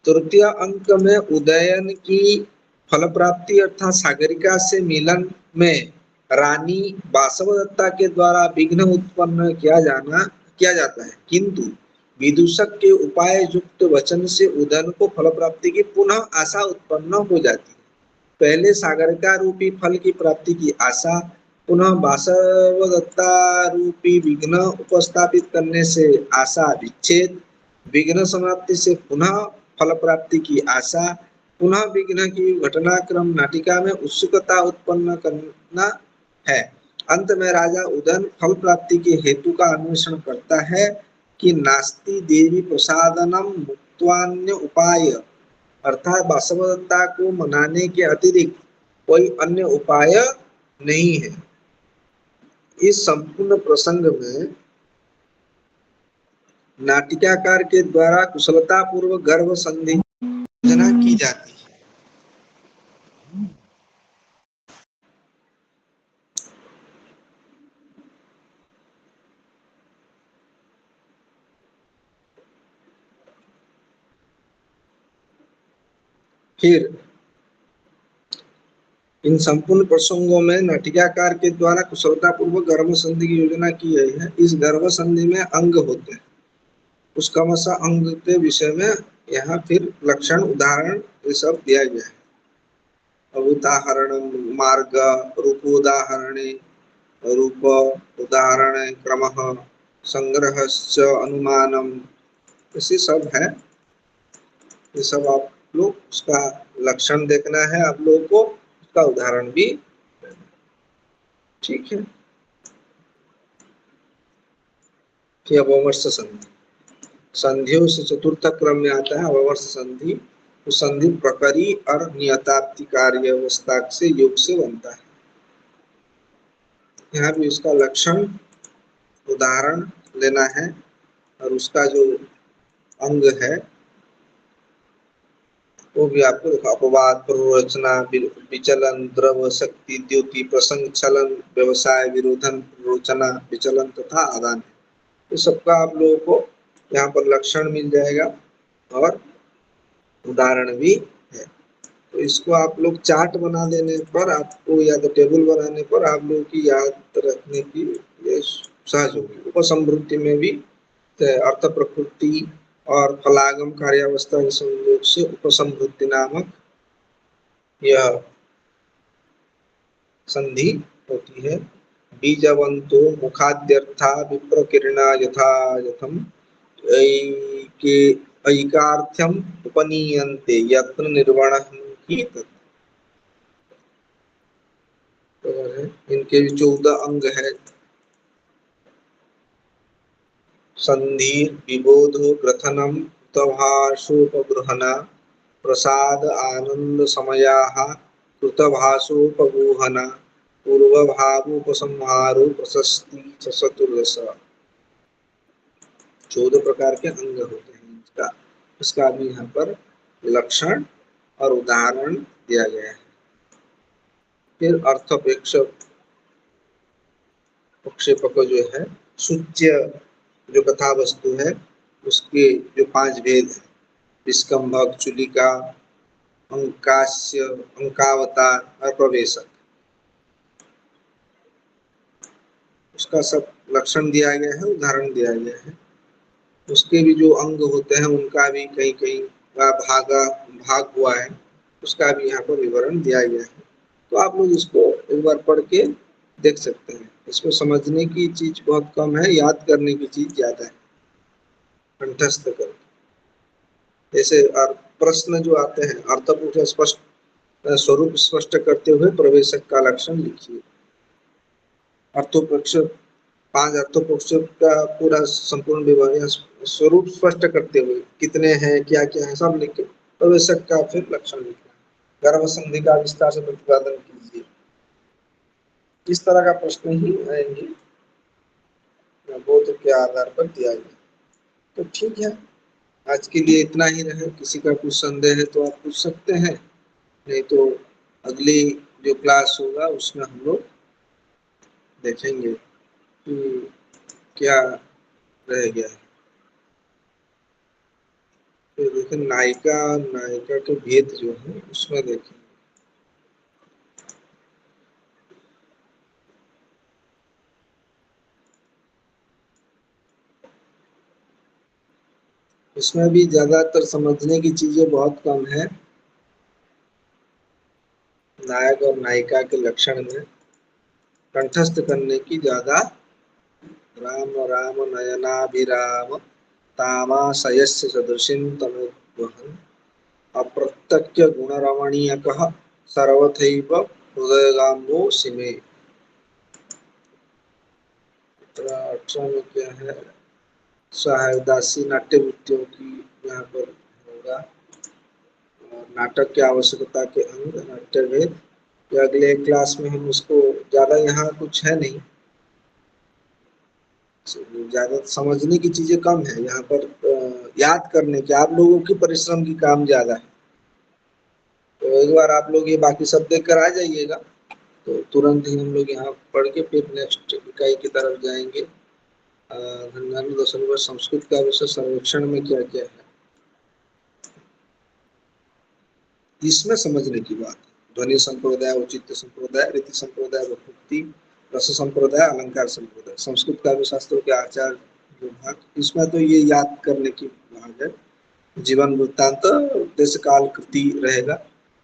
तृतीय अंक में उदयन की फल प्राप्ति अर्थात सागरिका से मिलन में रानी वासवदत्ता के द्वारा विघ्न उत्पन्न किया जाता है, किंतु विदूषक के उपाय युक्त वचन से उदयन को फल प्राप्ति की पुनः आशा उत्पन्न हो जाती है। पहले सागरिका रूपी फल की प्राप्ति की आशा, पुनः वासवदत्ता रूपी विघ्न उपस्थापित करने से आशा विच्छेद, विघ्न समाप्ति से पुनः फल प्राप्ति की आशा, पुनः विघ्न की घटनाक्रम नाटिका में उत्सुकता उत्पन्न करना है। अंत में राजा उदयन फल प्राप्ति के हेतु का अन्वेषण करता है कि नास्ति देवी प्रसादनम मुक्त्वान्य उपाय, अर्थात वासवदत्ता को मनाने के अतिरिक्त कोई अन्य उपाय नहीं है। इस संपूर्ण प्रसंग में नाटिकाकार के द्वारा कुशलता पूर्वक गर्भ संधि योजना की जाती है। फिर इन संपूर्ण प्रसंगों में नाटिकाकार के द्वारा कुशलता पूर्वक गर्भ संधि की योजना की गई है। इस गर्भ संधि में अंग होते हैं, उस क्रमशः अंग के विषय में यहाँ फिर लक्षण उदाहरण ये सब दिया गया है। उदाहरण मार्ग रूपोदाहरणे रूप उदाहरण क्रमः संग्रहश्च अनुमानम, ऐसे सब है। ये सब आप लोग उसका लक्षण देखना है, आप लोगों को उसका उदाहरण भी, ठीक है। फिर अपवर्ष संधि, संधियों से चतुर्थ क्रम में आता है अपवर्ष संधि। तो संधि प्रकरी और नियताप्ति कार्य अवस्था से योग से बनता है। यहाँ भी उसका लक्षण उदाहरण लेना है और उसका जो अंग है वो भी आपको देखो, अपवाद प्ररोचना विचलन द्रव शक्ति द्योति प्रसंग चलन व्यवसाय विरोधन प्ररोचना विचलन तथा आदान, तो सबका आप लोगों को यहाँ पर लक्षण मिल जाएगा और उदाहरण भी है। तो इसको आप लोग चार्ट बना देने पर आपको या तो टेबल बनाने पर आप लोगों की याद रखने की ये सहज होगी। उपसंवृत्ति में भी अर्थ प्रकृति और फलागम कार्यावस्था के संयोग से उपसंवृत्ति नामक यह संधि होती है। बीजवंतो मुखाद्यर्था विप्रकिरणा यथा यथम ऐकार्थ्यम उपनीयन्ते यत्न निर्वणः ही तत्। इनके 14 अंग है। संधि विबोधो ग्रथनम कृतभाषोपगृहना प्रसाद आनंद समयाः कृतभाषोपगूहना पूर्वभावोपसंहारो प्रशस्ति चतुर्दश। 14 प्रकार के अंग होते हैं। इसका भी यहाँ पर लक्षण और उदाहरण दिया गया है। फिर अर्थपेक्ष प्रक्षेपक जो है, सूच्य जो कथा वस्तु है उसके जो 5 भेद है, विस्कंभक, चुलिका, अंकास्य, अंकावतार और प्रवेशक, उसका सब लक्षण दिया गया है, उदाहरण दिया गया है। उसके भी जो अंग होते हैं उनका भी कहीं कहीं भाग हुआ है, उसका भी यहाँ पर विवरण दिया गया है। तो आप लोग इसको एक बार पढ़ के देख सकते हैं। इसको समझने की चीज बहुत कम है, याद करने की चीज ज्यादा है, कंठस्थ कर। जैसे प्रश्न जो आते हैं, अर्थपूर्ण स्पष्ट स्वरूप स्पष्ट करते हुए प्रवेशक का लक्षण लिखिए। अर्थोपक्ष 5 अर्थोपक्ष का पूरा संपूर्ण विवरण स्वरूप स्पष्ट करते हुए कितने हैं क्या क्या है सब लिख के प्रवेशक का फिर लक्षण लिखना। गर्भ संधि का विस्तार से प्रतिपादन कीजिए। इस तरह का प्रश्न ही आएंगे बोध के आधार पर दिया गया। तो ठीक है, आज के लिए इतना ही रहे। किसी का कुछ संदेह है तो आप पूछ सकते हैं, नहीं तो अगली जो क्लास होगा उसमें हम लोग देखेंगे कि क्या रह गया है। फिर देखें नायिका के भेद जो है उसमें देखेंगे। इसमें भी ज्यादातर समझने की चीजें बहुत कम है। नायक और नायिका के लक्षण में कंठस्थ करने की ज्यादा। राम राम नयनाभिराम तामाशयस्य सदृशीं तनोद्वहन् अप्रत्यक्ष गुणरमणीयकः सर्वथैव हृदयगाम्बो सिमे। 18 में क्या है? सहायदासी नाट्य वृत्तियों की यहाँ पर होगा। नाटक की आवश्यकता के अंग नाट्य वेद। अगले क्लास में हम उसको ज्यादा, यहाँ कुछ है नहीं, ज्यादा समझने की चीजें कम है यहाँ पर। याद करने की आप लोगों की परिश्रम की काम ज्यादा है। तो एक बार आप लोग ये बाकी सब देख कर आ जाइएगा तो तुरंत ही हम लोग यहाँ पढ़ के फिर नेक्स्ट इकाई की तरफ जाएंगे। धन्यवाद। दसवीं संस्कृत का विषय सर्वेक्षण में क्या क्या है इसमें समझने की बात। ध्वनि संप्रदाय, औचित्य संप्रदाय, रीति संप्रदाय, विभक्ति, रस संप्रदाय, अलंकार संप्रदाय, संस्कृत का भी शास्त्रों के आचार विभाग, इसमें तो ये याद करने की भाग है। जीवन वृत्तांत, देश काल कृति रहेगा।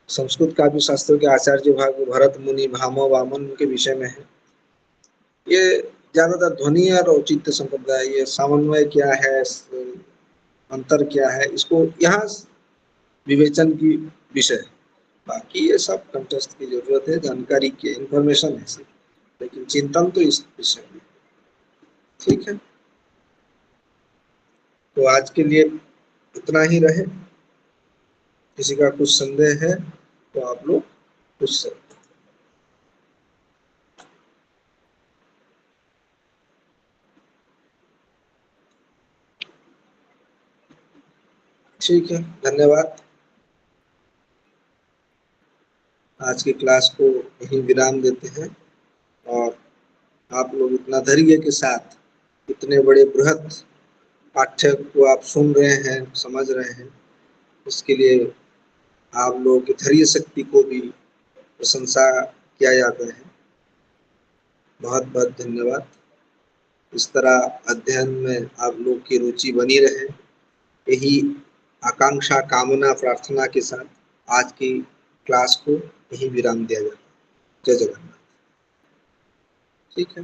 संस्कृत का भी शास्त्रों के आचार्य विभाग भरत मुनि भामो वामन के विषय में है। ये ज्यादातर ध्वनि और औचित्य संप्रदाय, ये समन्वय क्या है, अंतर क्या है, इसको यहाँ विवेचन की विषय है। बाकी ये सब कंटेस्ट की जरूरत है, जानकारी की इंफॉर्मेशन है सिर्फ, लेकिन चिंतन तो इस विषय में। ठीक है, तो आज के लिए इतना ही रहे। किसी का कुछ संदेह है तो आप लोग पूछ सकते। ठीक है, धन्यवाद। आज की क्लास को यहीं विराम देते हैं और आप लोग इतना धैर्य के साथ इतने बड़े बृहद पाठ्य को आप सुन रहे हैं, समझ रहे हैं, इसके लिए आप लोगों की धैर्य शक्ति को भी प्रशंसा किया जाता है। बहुत बहुत धन्यवाद। इस तरह अध्ययन में आप लोग की रुचि बनी रहे, यही आकांक्षा, कामना, प्रार्थना के साथ आज की क्लास को यही विराम दिया जाता है। जय जगन्नाथ। ठीक है।